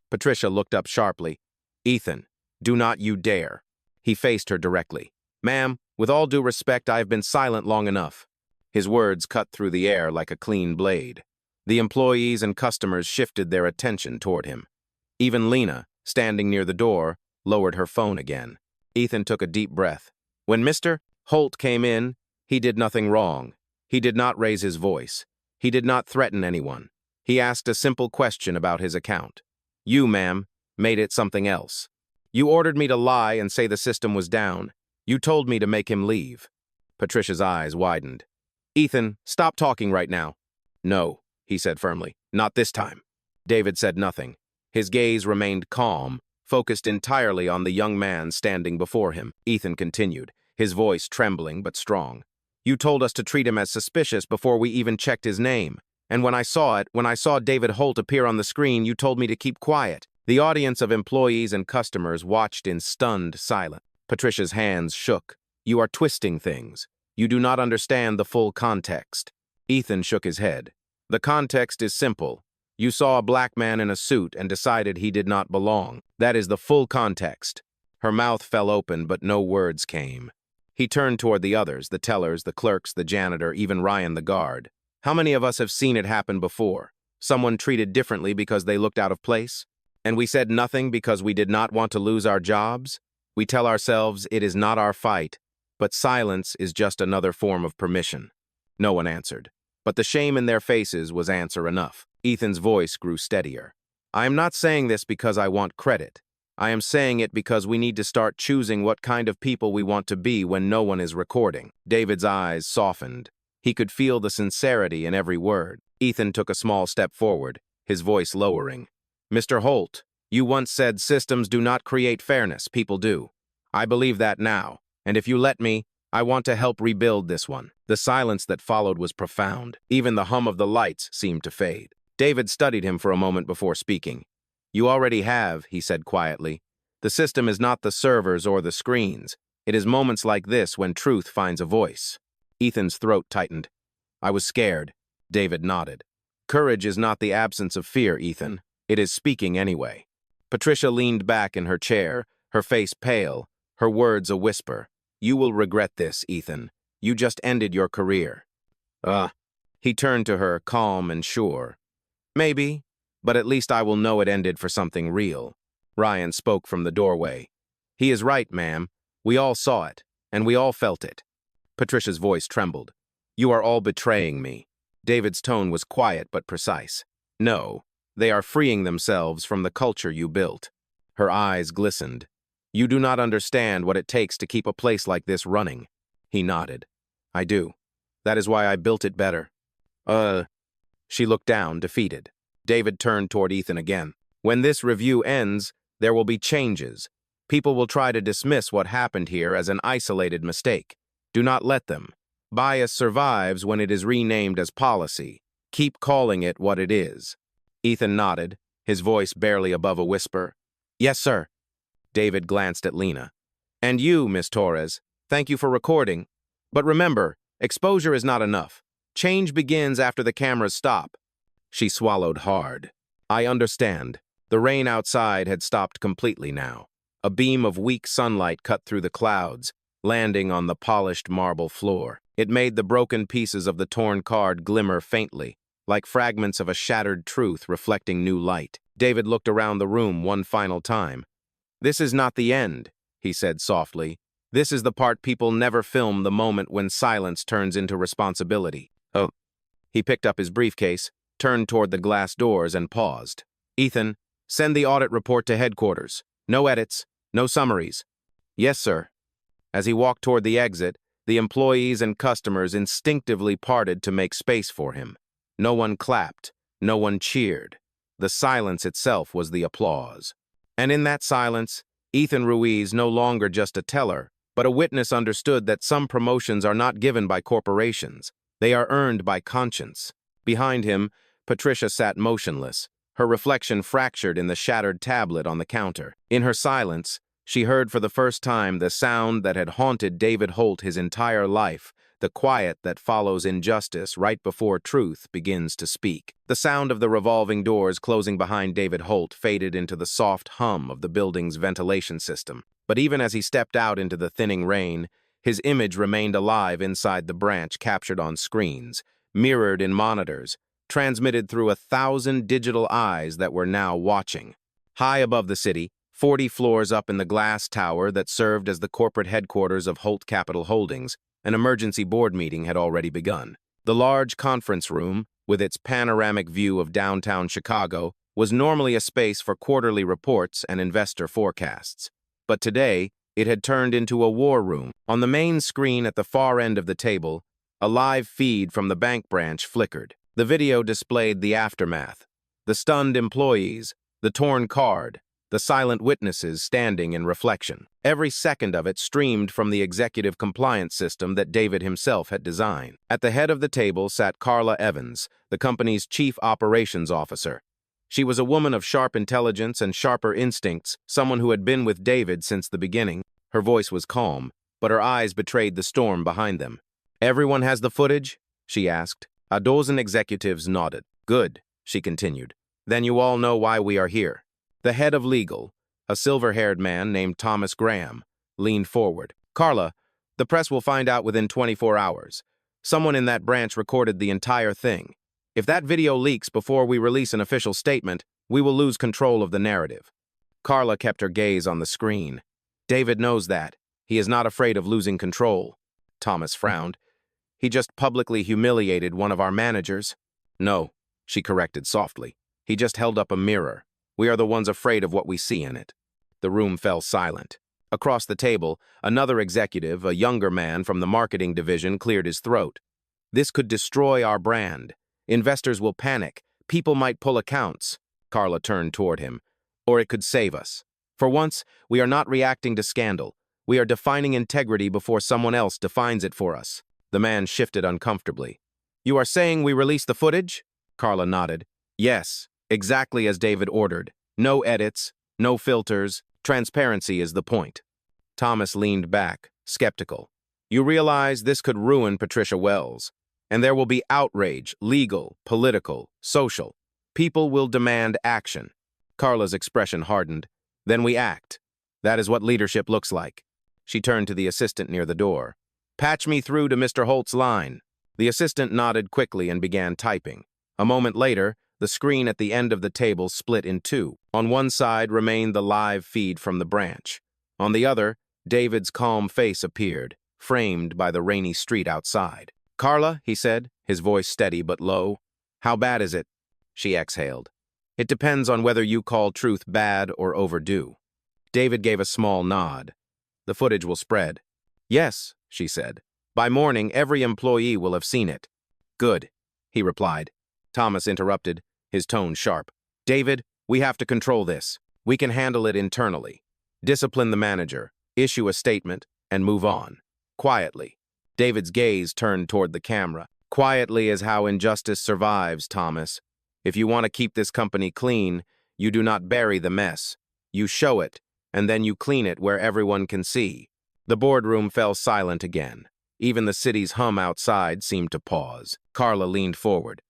S1: Patricia looked up sharply. Ethan, do not you dare. He faced her directly. Ma'am, with all due respect, I have been silent long enough. His words cut through the air like a clean blade. The employees and customers shifted their attention toward him. Even Lena, standing near the door, lowered her phone again. Ethan took a deep breath. When Mr. Holt came in, he did nothing wrong. He did not raise his voice. He did not threaten anyone. He asked a simple question about his account. You, ma'am, made it something else. You ordered me to lie and say the system was down. You told me to make him leave. Patricia's eyes widened. Ethan, stop talking right now. No, he said firmly. Not this time. David said nothing. His gaze remained calm, focused entirely on the young man standing before him. Ethan continued, his voice trembling but strong. You told us to treat him as suspicious before we even checked his name. And when I saw David Holt appear on the screen, you told me to keep quiet. The audience of employees and customers watched in stunned silence. Patricia's hands shook. You are twisting things. You do not understand the full context. Ethan shook his head. The context is simple. You saw a black man in a suit and decided he did not belong. That is the full context. Her mouth fell open, but no words came. He turned toward the others, the tellers, the clerks, the janitor, even Ryan the guard. How many of us have seen it happen before? Someone treated differently because they looked out of place? And we said nothing because we did not want to lose our jobs? We tell ourselves it is not our fight, but silence is just another form of permission. No one answered, but the shame in their faces was answer enough. Ethan's voice grew steadier. I am not saying this because I want credit. I am saying it because we need to start choosing what kind of people we want to be when no one is recording. David's eyes softened. He could feel the sincerity in every word. Ethan took a small step forward, his voice lowering. Mr. Holt, you once said systems do not create fairness, people do. I believe that now, and if you let me, I want to help rebuild this one. The silence that followed was profound. Even the hum of the lights seemed to fade. David studied him for a moment before speaking. You already have, he said quietly. The system is not the servers or the screens. It is moments like this when truth finds a voice. Ethan's throat tightened. I was scared. David nodded. Courage is not the absence of fear, Ethan. It is speaking anyway. Patricia leaned back in her chair, her face pale, her words a whisper. You will regret this, Ethan. You just ended your career. He turned to her, calm and sure. Maybe, but at least I will know it ended for something real. Ryan spoke from the doorway. He is right, ma'am. We all saw it, and we all felt it. Patricia's voice trembled. You are all betraying me. David's tone was quiet but precise. No, they are freeing themselves from the culture you built. Her eyes glistened. You do not understand what it takes to keep a place like this running. He nodded. I do. That is why I built it better. She looked down, defeated. David turned toward Ethan again. When this review ends, there will be changes. People will try to dismiss what happened here as an isolated mistake. Do not let them. Bias survives when it is renamed as policy. Keep calling it what it is. Ethan nodded, his voice barely above a whisper. Yes, sir. David glanced at Lena. And you, Miss Torres, thank you for recording. But remember, exposure is not enough. Change begins after the cameras stop. She swallowed hard. I understand. The rain outside had stopped completely now. A beam of weak sunlight cut through the clouds, landing on the polished marble floor. It made the broken pieces of the torn card glimmer faintly, like fragments of a shattered truth reflecting new light. David looked around the room one final time. This is not the end, he said softly. This is the part people never film, the moment when silence turns into responsibility. Oh. He picked up his briefcase, turned toward the glass doors, and paused. Ethan, send the audit report to headquarters. No edits, no summaries. Yes, sir. As he walked toward the exit, the employees and customers instinctively parted to make space for him. No one clapped, no one cheered. The silence itself was the applause. And in that silence, Ethan Ruiz, no longer just a teller, but a witness, understood that some promotions are not given by corporations. They are earned by conscience. Behind him, Patricia sat motionless, her reflection fractured in the shattered tablet on the counter. In her silence, she heard for the first time the sound that had haunted David Holt his entire life, the quiet that follows injustice right before truth begins to speak. The sound of the revolving doors closing behind David Holt faded into the soft hum of the building's ventilation system. But even as he stepped out into the thinning rain, his image remained alive inside the branch, captured on screens, mirrored in monitors, transmitted through 1,000 digital eyes that were now watching. High above the city, 40 floors up in the glass tower that served as the corporate headquarters of Holt Capital Holdings, an emergency board meeting had already begun. The large conference room, with its panoramic view of downtown Chicago, was normally a space for quarterly reports and investor forecasts. But today, it had turned into a war room. On the main screen at the far end of the table, a live feed from the bank branch flickered. The video displayed the aftermath, the stunned employees, the torn card, the silent witnesses standing in reflection. Every second of it streamed from the executive compliance system that David himself had designed. At the head of the table sat Carla Evans, the company's chief operations officer. She was a woman of sharp intelligence and sharper instincts, someone who had been with David since the beginning. Her voice was calm, but her eyes betrayed the storm behind them. Everyone has the footage? She asked. A dozen executives nodded. Good, she continued. Then you all know why we are here. The head of legal, a silver-haired man named Thomas Graham, leaned forward. Carla, the press will find out within 24 hours. Someone in that branch recorded the entire thing. If that video leaks before we release an official statement, we will lose control of the narrative. Carla kept her gaze on the screen. David knows that. He is not afraid of losing control. Thomas frowned. He just publicly humiliated one of our managers. No, she corrected softly. He just held up a mirror. We are the ones afraid of what we see in it. The room fell silent. Across the table, another executive, a younger man from the marketing division, cleared his throat. This could destroy our brand. Investors will panic. People might pull accounts. Carla turned toward him. Or it could save us. For once, we are not reacting to scandal. We are defining integrity before someone else defines it for us. The man shifted uncomfortably. You are saying we release the footage? Carla nodded. Yes, exactly as David ordered. No edits, no filters. Transparency is the point. Thomas leaned back, skeptical. You realize this could ruin Patricia Wells. And there will be outrage, legal, political, social. People will demand action. Carla's expression hardened. Then we act. That is what leadership looks like. She turned to the assistant near the door. Patch me through to Mr. Holt's line. The assistant nodded quickly and began typing. A moment later, the screen at the end of the table split in two. On one side remained the live feed from the branch. On the other, David's calm face appeared, framed by the rainy street outside. Carla, he said, his voice steady but low. How bad is it? She exhaled. It depends on whether you call truth bad or overdue. David gave a small nod. The footage will spread. Yes, she said. By morning, every employee will have seen it. Good, he replied. Thomas interrupted, his tone sharp. David, we have to control this. We can handle it internally. Discipline the manager, issue a statement, and move on. Quietly. David's gaze turned toward the camera. Quietly is how injustice survives, Thomas. If you want to keep this company clean, you do not bury the mess. You show it, and then you clean it where everyone can see. The boardroom fell silent again. Even the city's hum outside seemed to pause. Carla leaned forward.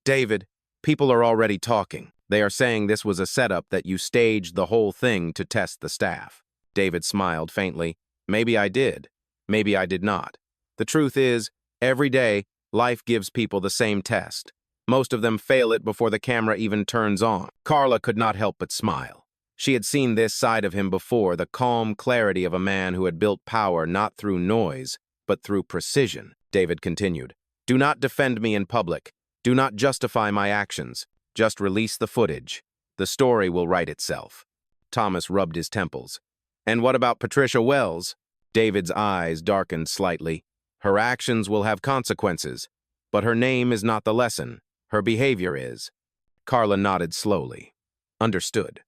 S1: David, people are already talking. They are saying this was a setup, that you staged the whole thing to test the staff. David smiled faintly. Maybe I did. Maybe I did not. The truth is, every day, life gives people the same test. Most of them fail it before the camera even turns on. Carla could not help but smile. She had seen this side of him before, the calm clarity of a man who had built power not through noise, but through precision. David continued. Do not defend me in public. Do not justify my actions. Just release the footage. The story will write itself. Thomas rubbed his temples. And what about Patricia Wells? David's eyes darkened slightly. Her actions will have consequences, but her name is not the lesson. Her behavior is. Carla nodded slowly. Understood.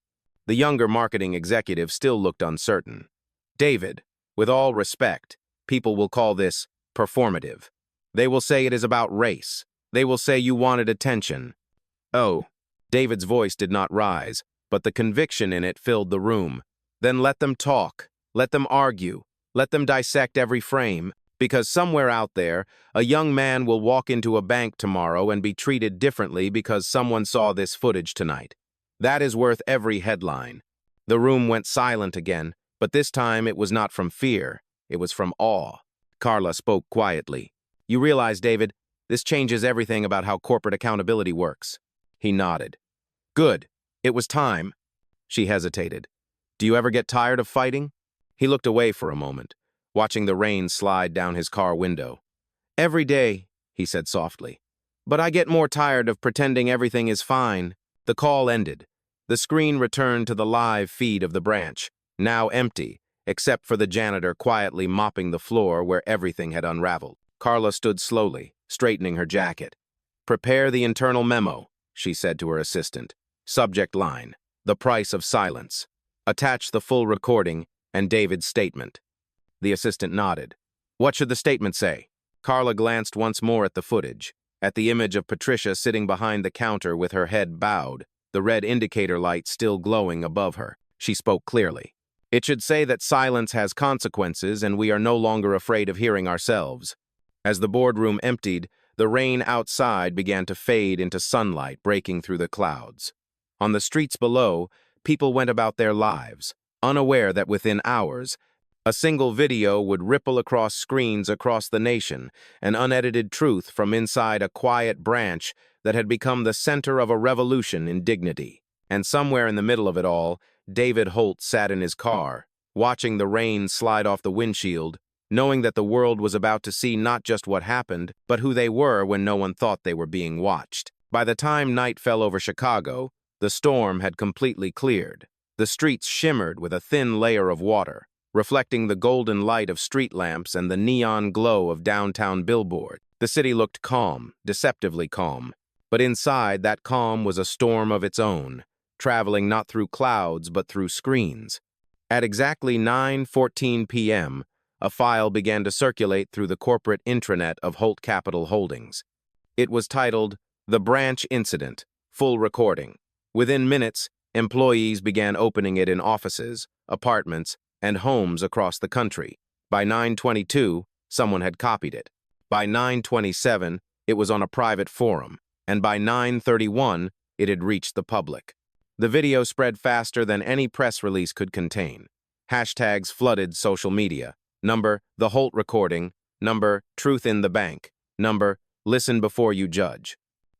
S1: The younger marketing executive still looked uncertain. David, with all respect, people will call this performative. They will say it is about race. They will say you wanted attention. Oh, David's voice did not rise, but the conviction in it filled the room. Then let them talk. Let them argue. Let them dissect every frame. Because somewhere out there, a young man will walk into a bank tomorrow and be treated differently because someone saw this footage tonight. That is worth every headline. The room went silent again, but this time it was not from fear. It was from awe. Carla spoke quietly. You realize, David, this changes everything about how corporate accountability works. He nodded. Good. It was time. She hesitated. Do you ever get tired of fighting? He looked away for a moment, watching the rain slide down his car window. Every day, he said softly. But I get more tired of pretending everything is fine. The call ended. The screen returned to the live feed of the branch, now empty, except for the janitor quietly mopping the floor where everything had unraveled. Carla stood slowly, straightening her jacket. Prepare the internal memo, she said to her assistant. Subject line, the price of silence. Attach the full recording and David's statement. The assistant nodded. What should the statement say? Carla glanced once more at the footage, at the image of Patricia sitting behind the counter with her head bowed, the red indicator light still glowing above her. She spoke clearly. It should say that silence has consequences and we are no longer afraid of hearing ourselves. As the boardroom emptied, The rain outside began to fade into sunlight breaking through the clouds. On the streets below, people went about their lives, unaware that within hours, a single video would ripple across screens across the nation, an unedited truth from inside a quiet branch that had become the center of a revolution in dignity. And somewhere in the middle of it all, David Holt sat in his car, watching the rain slide off the windshield, knowing that the world was about to see not just what happened, but who they were when no one thought they were being watched. By the time night fell over Chicago, the storm had completely cleared. The streets shimmered with a thin layer of water, reflecting the golden light of street lamps and the neon glow of downtown billboards. The city looked calm, deceptively calm, but inside that calm was a storm of its own, traveling not through clouds but through screens. At exactly 9:14 p.m., a file began to circulate through the corporate intranet of Holt Capital Holdings. It was titled, "The Branch Incident, Full Recording." Within minutes, employees began opening it in offices, apartments, and homes across the country. By 9:22, someone had copied it. By 9:27, it was on a private forum, and by 9:31, it had reached the public. The video spread faster than any press release could contain. Hashtags flooded social media. Number, the Holt recording. Number, truth in the bank. Number, listen before you judge.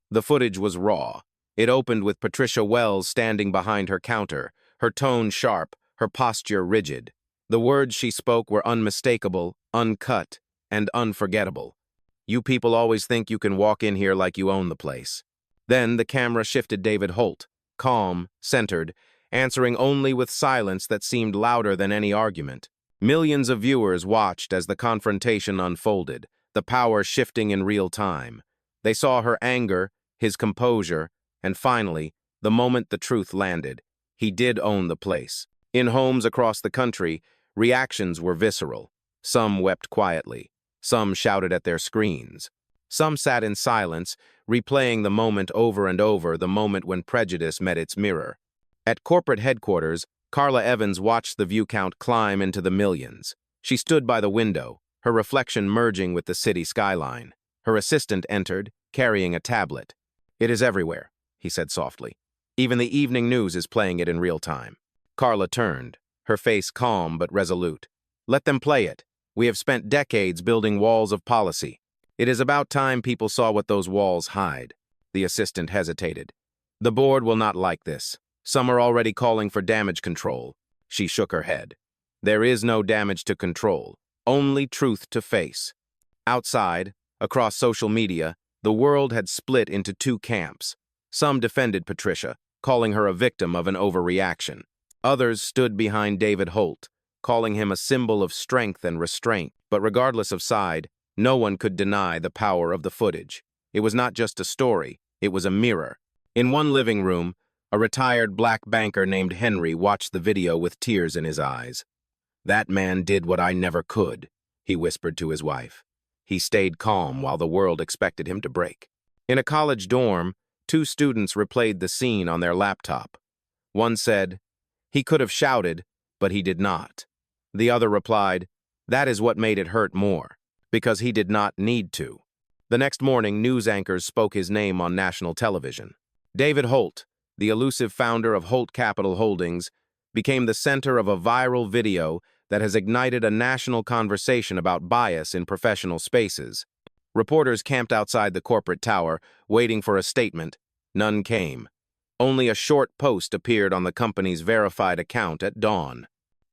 S1: The footage was raw. It opened with Patricia Wells standing behind her counter, her tone sharp, her posture rigid. The words she spoke were unmistakable, uncut, and unforgettable. "You people always think you can walk in here like you own the place." Then the camera shifted David Holt, calm, centered, answering only with silence that seemed louder than any argument. Millions of viewers watched as the confrontation unfolded, the power shifting in real time. They saw her anger, his composure, and finally, the moment the truth landed. He did own the place. In homes across the country, reactions were visceral. Some wept quietly. Some shouted at their screens. Some sat in silence, replaying the moment over and over, the moment when prejudice met its mirror. At corporate headquarters, Carla Evans watched the view count climb into the millions. She stood by the window, her reflection merging with the city skyline. Her assistant entered, carrying a tablet. "It is everywhere," he said softly. "Even the evening news is playing it in real time." Carla turned, her face calm but resolute. "Let them play it. We have spent decades building walls of policy. It is about time people saw what those walls hide." The assistant hesitated. "The board will not like this. Some are already calling for damage control." She shook her head. "There is no damage to control, only truth to face." Outside, across social media, the world had split into two camps. Some defended Patricia, calling her a victim of an overreaction. Others stood behind David Holt, calling him a symbol of strength and restraint. But regardless of side, no one could deny the power of the footage. It was not just a story, it was a mirror. In one living room, a retired black banker named Henry watched the video with tears in his eyes. "That man did what I never could," he whispered to his wife. He stayed calm while the world expected him to break. In a college dorm, two students replayed the scene on their laptop. One said, "He could have shouted, but he did not." The other replied, "That is what made it hurt more, because he did not need to." The next morning, news anchors spoke his name on national television. David Holt, the elusive founder of Holt Capital Holdings, became the center of a viral video that has ignited a national conversation about bias in professional spaces. Reporters camped outside the corporate tower, waiting for a statement. None came. Only a short post appeared on the company's verified account at dawn.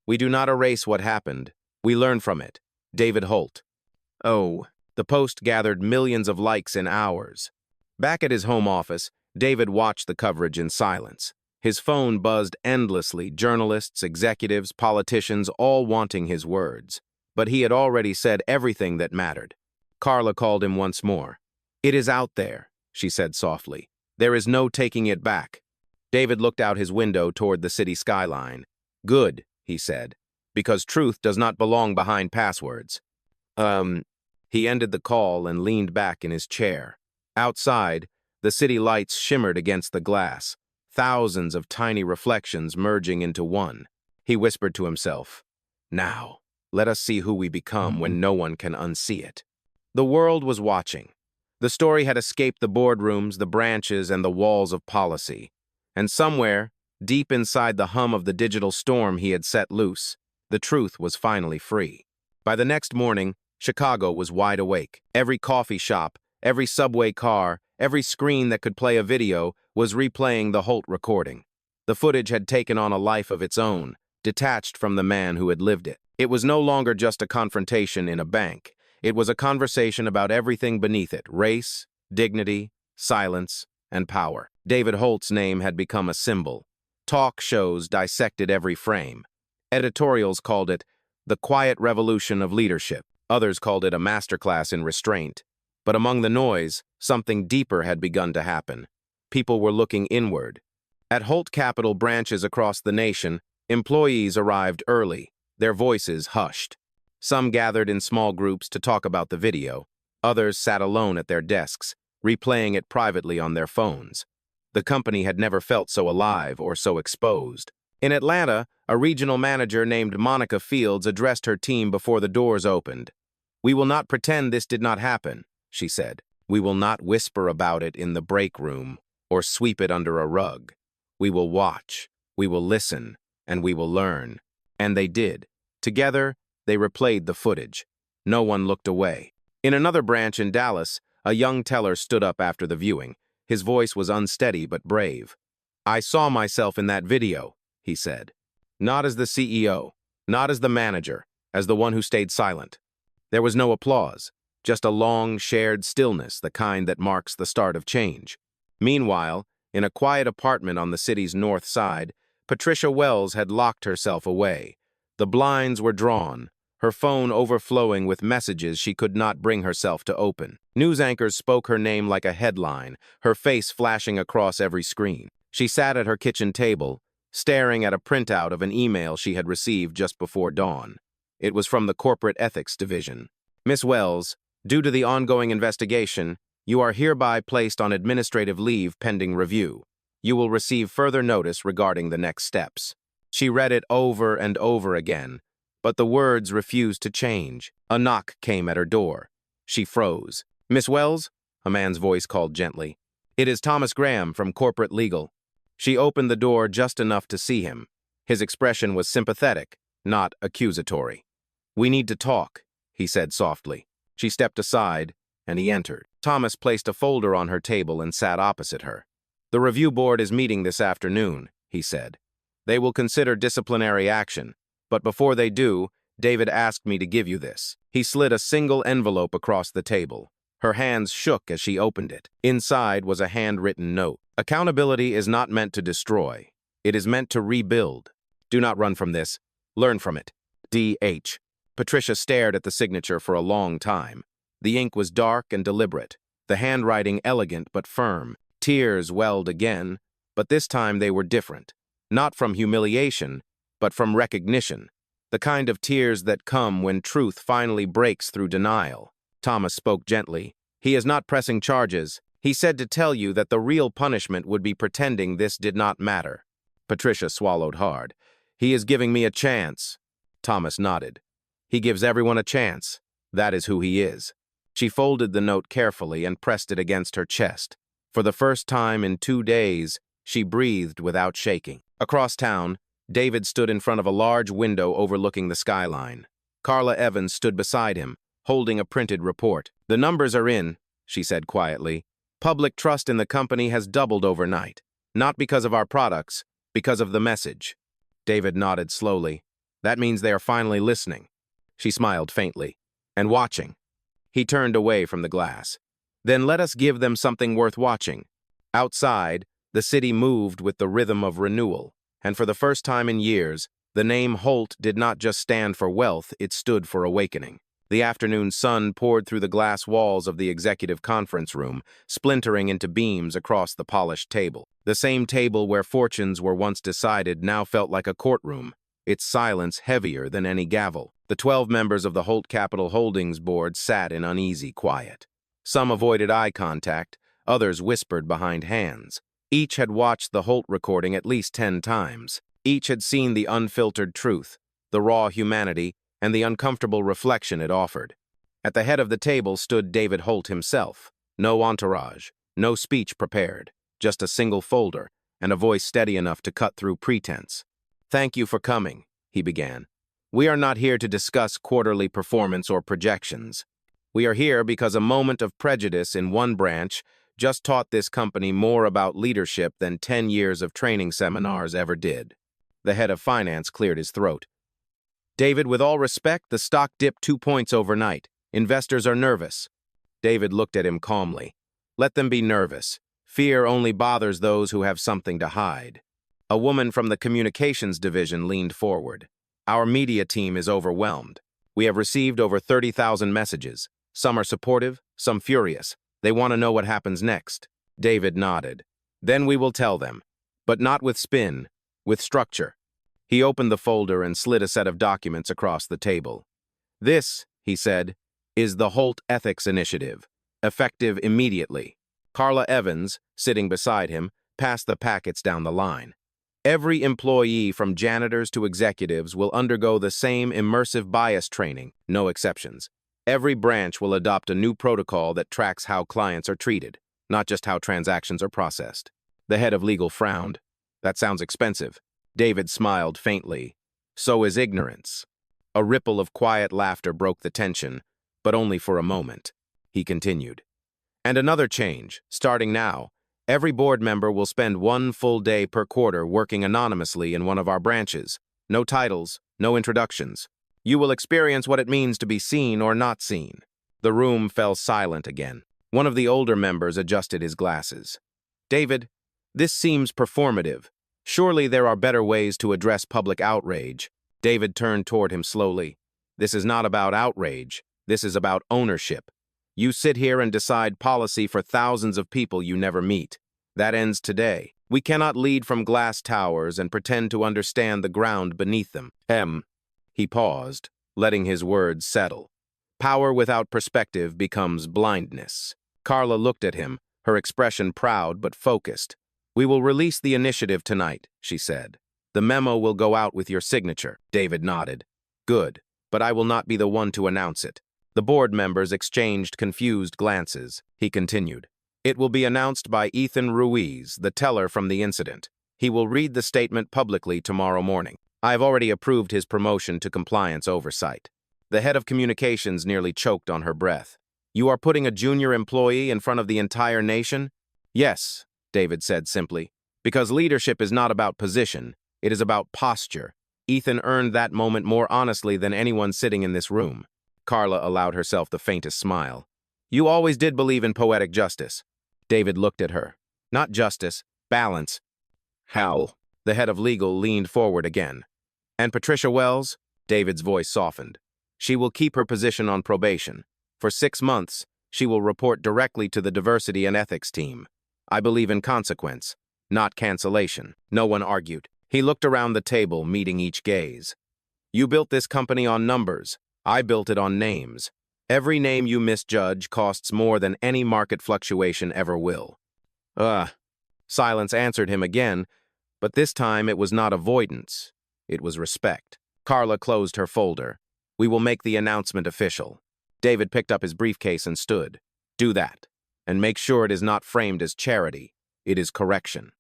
S1: "We do not erase what happened. We learn from it. David Holt." Oh, the post gathered millions of likes in hours. Back at his home office, David watched the coverage in silence. His phone buzzed endlessly, journalists, executives, politicians, all wanting his words. But he had already said everything that mattered. Carla called him once more. "It is out there," she said softly. "There is no taking it back." David looked out his window toward the city skyline. "Good," he said, "because truth does not belong behind passwords." He ended the call and leaned back in his chair. Outside, the city lights shimmered against the glass, thousands of tiny reflections merging into one. He whispered to himself, "Now, let us see who we become when no one can unsee it." The world was watching. The story had escaped the boardrooms, the branches, and the walls of policy. And somewhere, deep inside the hum of the digital storm he had set loose, the truth was finally free. By the next morning, Chicago was wide awake. Every coffee shop, every subway car, every screen that could play a video was replaying the Holt recording. The footage had taken on a life of its own, detached from the man who had lived it. It was no longer just a confrontation in a bank. It was a conversation about everything beneath it: race, dignity, silence, and power. David Holt's name had become a symbol. Talk shows dissected every frame. Editorials called it the quiet revolution of leadership. Others called it a masterclass in restraint. But among the noise, something deeper had begun to happen. People were looking inward. At Holt Capital branches across the nation, employees arrived early, their voices hushed. Some gathered in small groups to talk about the video. Others sat alone at their desks, replaying it privately on their phones. The company had never felt so alive or so exposed. In Atlanta, a regional manager named Monica Fields addressed her team before the doors opened. "We will not pretend this did not happen," she said. "We will not whisper about it in the break room or sweep it under a rug. We will watch, we will listen, and we will learn." And they did. Together, they replayed the footage. No one looked away. In another branch in Dallas, a young teller stood up after the viewing. His voice was unsteady but brave. "I saw myself in that video," he said. "Not as the CEO, not as the manager, as the one who stayed silent." There was no applause, just a long, shared stillness, the kind that marks the start of change. Meanwhile, in a quiet apartment on the city's north side, Patricia Wells had locked herself away. The blinds were drawn, her phone overflowing with messages she could not bring herself to open. News anchors spoke her name like a headline, her face flashing across every screen. She sat at her kitchen table, staring at a printout of an email she had received just before dawn. It was from the Corporate Ethics Division. "Miss Wells, due to the ongoing investigation, you are hereby placed on administrative leave pending review. You will receive further notice regarding the next steps." She read it over and over again, but the words refused to change. A knock came at her door. She froze. "Miss Wells?" a man's voice called gently. "It is Thomas Graham from Corporate Legal." She opened the door just enough to see him. His expression was sympathetic, not accusatory. "We need to talk," he said softly. She stepped aside, and he entered. Thomas placed a folder on her table and sat opposite her. "The review board is meeting this afternoon," he said. "They will consider disciplinary action, but before they do, David asked me to give you this." He slid a single envelope across the table. Her hands shook as she opened it. Inside was a handwritten note. "Accountability is not meant to destroy. It is meant to rebuild. Do not run from this. Learn from it. D.H." Patricia stared at the signature for a long time. The ink was dark and deliberate, the handwriting elegant but firm. Tears welled again, but this time they were different. Not from humiliation, but from recognition. The kind of tears that come when truth finally breaks through denial. Thomas spoke gently. "He is not pressing charges. He said to tell you that the real punishment would be pretending this did not matter." Patricia swallowed hard. "He is giving me a chance." Thomas nodded. "He gives everyone a chance. That is who he is." She folded the note carefully and pressed it against her chest. For the first time in 2 days, she breathed without shaking. Across town, David stood in front of a large window overlooking the skyline. Carla Evans stood beside him, holding a printed report. "The numbers are in," she said quietly. "Public trust in the company has doubled overnight. Not because of our products, because of the message." David nodded slowly. "That means they are finally listening." She smiled faintly. "And watching." He turned away from the glass. "Then let us give them something worth watching." Outside, the city moved with the rhythm of renewal, and for the first time in years, the name Holt did not just stand for wealth, it stood for awakening. The afternoon sun poured through the glass walls of the executive conference room, splintering into beams across the polished table. The same table where fortunes were once decided now felt like a courtroom, its silence heavier than any gavel. The 12 members of the Holt Capital Holdings board sat in uneasy quiet. Some avoided eye contact, others whispered behind hands. Each had watched the Holt recording at least 10 times. Each had seen the unfiltered truth, the raw humanity, and the uncomfortable reflection it offered. At the head of the table stood David Holt himself. No entourage, no speech prepared, just a single folder, and a voice steady enough to cut through pretense. "Thank you for coming," he began. "We are not here to discuss quarterly performance or projections. We are here because a moment of prejudice in one branch just taught this company more about leadership than 10 years of training seminars ever did." The head of finance cleared his throat. "David, with all respect, the stock dipped 2 points overnight. Investors are nervous." David looked at him calmly. "Let them be nervous. Fear only bothers those who have something to hide." A woman from the communications division leaned forward. "Our media team is overwhelmed. We have received over 30,000 messages. Some are supportive, some furious. They want to know what happens next." David nodded. "Then we will tell them. But not with spin, with structure." He opened the folder and slid a set of documents across the table. "This," he said, "is the Holt Ethics Initiative, effective immediately." Carla Evans, sitting beside him, passed the packets down the line. "Every employee from janitors to executives will undergo the same immersive bias training, no exceptions. Every branch will adopt a new protocol that tracks how clients are treated, not just how transactions are processed." The head of legal frowned. "That sounds expensive." David smiled faintly. "So is ignorance." A ripple of quiet laughter broke the tension, but only for a moment. He continued. "And another change, starting now. Every board member will spend 1 full day per quarter working anonymously in one of our branches. No titles, no introductions. You will experience what it means to be seen or not seen." The room fell silent again. One of the older members adjusted his glasses. "David, this seems performative. Surely there are better ways to address public outrage." David turned toward him slowly. "This is not about outrage. This is about ownership. You sit here and decide policy for thousands of people you never meet. That ends today. We cannot lead from glass towers and pretend to understand the ground beneath them." He paused, letting his words settle. "Power without perspective becomes blindness." Carla looked at him, her expression proud but focused. "We will release the initiative tonight," she said. "The memo will go out with your signature." David nodded. "Good, but I will not be the one to announce it." The board members exchanged confused glances. He continued. "It will be announced by Ethan Ruiz, the teller from the incident. He will read the statement publicly tomorrow morning. I have already approved his promotion to compliance oversight." The head of communications nearly choked on her breath. "You are putting a junior employee in front of the entire nation?" "Yes," David said simply, "because leadership is not about position, it is about posture. Ethan earned that moment more honestly than anyone sitting in this room." Carla allowed herself the faintest smile. "You always did believe in poetic justice." David looked at her. "Not justice, balance." "How?" The head of legal leaned forward again. "And Patricia Wells?" David's voice softened. "She will keep her position on probation. For 6 months, she will report directly to the diversity and ethics team. I believe in consequence, not cancellation." No one argued. He looked around the table, meeting each gaze. "You built this company on numbers. I built it on names. Every name you misjudge costs more than any market fluctuation ever will." Silence answered him again, but this time it was not avoidance. It was respect. Carla closed her folder. "We will make the announcement official." David picked up his briefcase and stood. "Do that. And make sure it is not framed as charity. It is correction."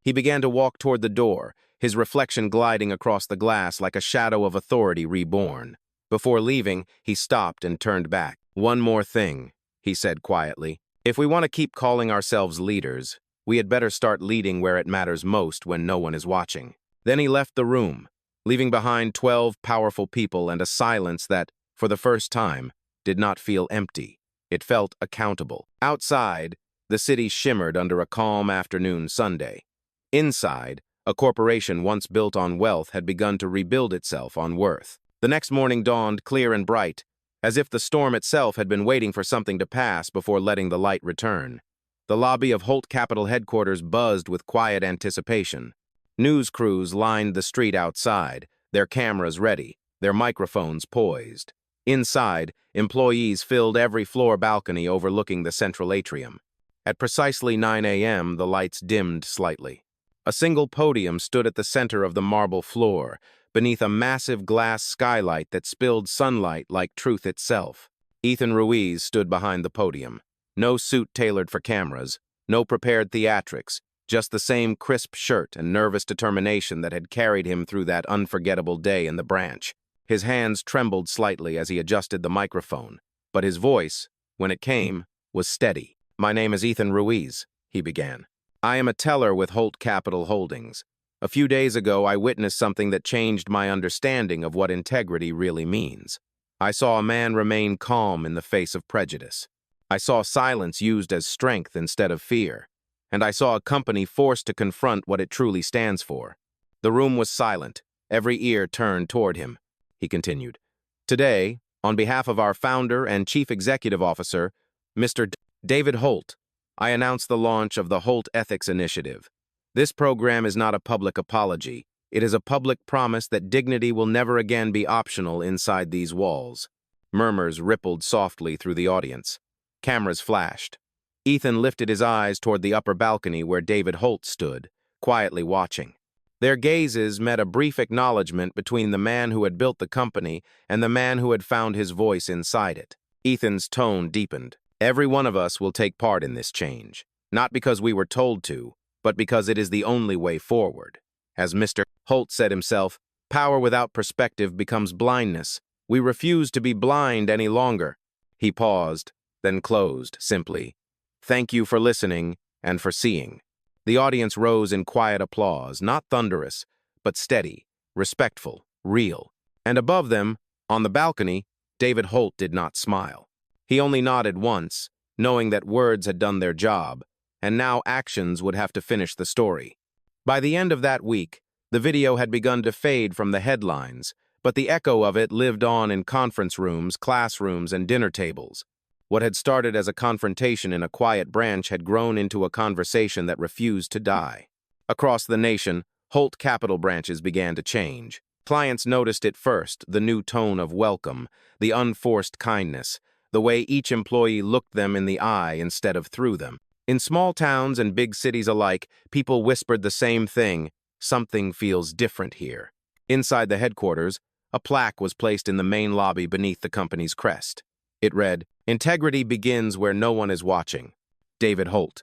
S1: He began to walk toward the door, his reflection gliding across the glass like a shadow of authority reborn. Before leaving, he stopped and turned back. "One more thing," he said quietly. "If we want to keep calling ourselves leaders, we had better start leading where it matters most when no one is watching." Then he left the room, leaving behind 12 powerful people and a silence that, for the first time, did not feel empty. It felt accountable. Outside, the city shimmered under a calm afternoon Sunday. Inside, a corporation once built on wealth had begun to rebuild itself on worth. The next morning dawned clear and bright, as if the storm itself had been waiting for something to pass before letting the light return. The lobby of Holt Capital headquarters buzzed with quiet anticipation. News crews lined the street outside, their cameras ready, their microphones poised. Inside, employees filled every floor balcony overlooking the central atrium. At precisely 9 a.m., the lights dimmed slightly. A single podium stood at the center of the marble floor, beneath a massive glass skylight that spilled sunlight like truth itself. Ethan Ruiz stood behind the podium. No suit tailored for cameras, no prepared theatrics, just the same crisp shirt and nervous determination that had carried him through that unforgettable day in the branch. His hands trembled slightly as he adjusted the microphone, but his voice, when it came, was steady. "My name is Ethan Ruiz," he began. "I am a teller with Holt Capital Holdings. A few days ago, I witnessed something that changed my understanding of what integrity really means. I saw a man remain calm in the face of prejudice. I saw silence used as strength instead of fear. And I saw a company forced to confront what it truly stands for." The room was silent, every ear turned toward him. He continued, "Today, on behalf of our founder and chief executive officer, Mr. David Holt, I announce the launch of the Holt Ethics Initiative. This program is not a public apology. It is a public promise that dignity will never again be optional inside these walls." Murmurs rippled softly through the audience. Cameras flashed. Ethan lifted his eyes toward the upper balcony where David Holt stood, quietly watching. Their gazes met a brief acknowledgement between the man who had built the company and the man who had found his voice inside it. Ethan's tone deepened. "Every one of us will take part in this change, not because we were told to, but because it is the only way forward. As Mr. Holt said himself, power without perspective becomes blindness. We refuse to be blind any longer." He paused, then closed, simply, "Thank you for listening and for seeing." The audience rose in quiet applause, not thunderous, but steady, respectful, real. And above them, on the balcony, David Holt did not smile. He only nodded once, knowing that words had done their job, and now actions would have to finish the story. By the end of that week, the video had begun to fade from the headlines, but the echo of it lived on in conference rooms, classrooms, and dinner tables. What had started as a confrontation in a quiet branch had grown into a conversation that refused to die. Across the nation, Holt Capital branches began to change. Clients noticed it first, the new tone of welcome, the unforced kindness, the way each employee looked them in the eye instead of through them. In small towns and big cities alike, people whispered the same thing: "Something feels different here." Inside the headquarters, a plaque was placed in the main lobby beneath the company's crest. It read, "Integrity begins where no one is watching. David Holt."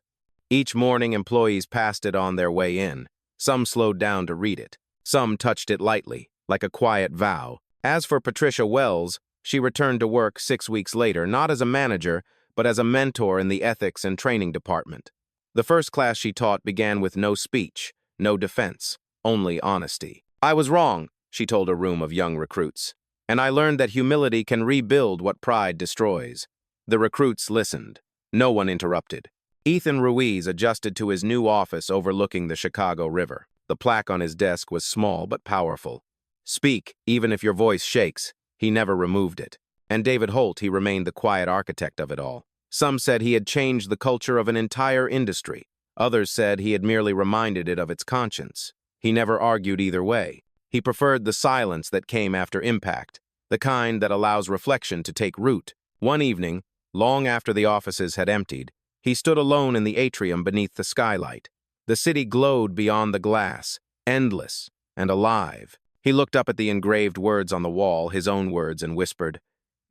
S1: Each morning, employees passed it on their way in. Some slowed down to read it. Some touched it lightly, like a quiet vow. As for Patricia Wells, she returned to work 6 weeks later, not as a manager, but as a mentor in the ethics and training department. The first class she taught began with no speech, no defense, only honesty. "I was wrong," she told a room of young recruits. "And I learned that humility can rebuild what pride destroys." The recruits listened. No one interrupted. Ethan Ruiz adjusted to his new office overlooking the Chicago River. The plaque on his desk was small but powerful. "Speak, even if your voice shakes." He never removed it. And David Holt, he remained the quiet architect of it all. Some said he had changed the culture of an entire industry. Others said he had merely reminded it of its conscience. He never argued either way. He preferred the silence that came after impact, the kind that allows reflection to take root. One evening, long after the offices had emptied, he stood alone in the atrium beneath the skylight. The city glowed beyond the glass, endless and alive. He looked up at the engraved words on the wall, his own words, and whispered,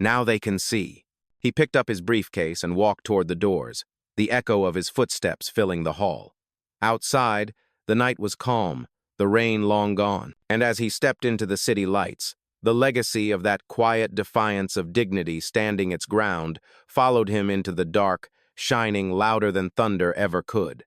S1: "Now they can see." He picked up his briefcase and walked toward the doors, the echo of his footsteps filling the hall. Outside, the night was calm, the rain long gone, and as he stepped into the city lights, the legacy of that quiet defiance of dignity standing its ground followed him into the dark, shining louder than thunder ever could.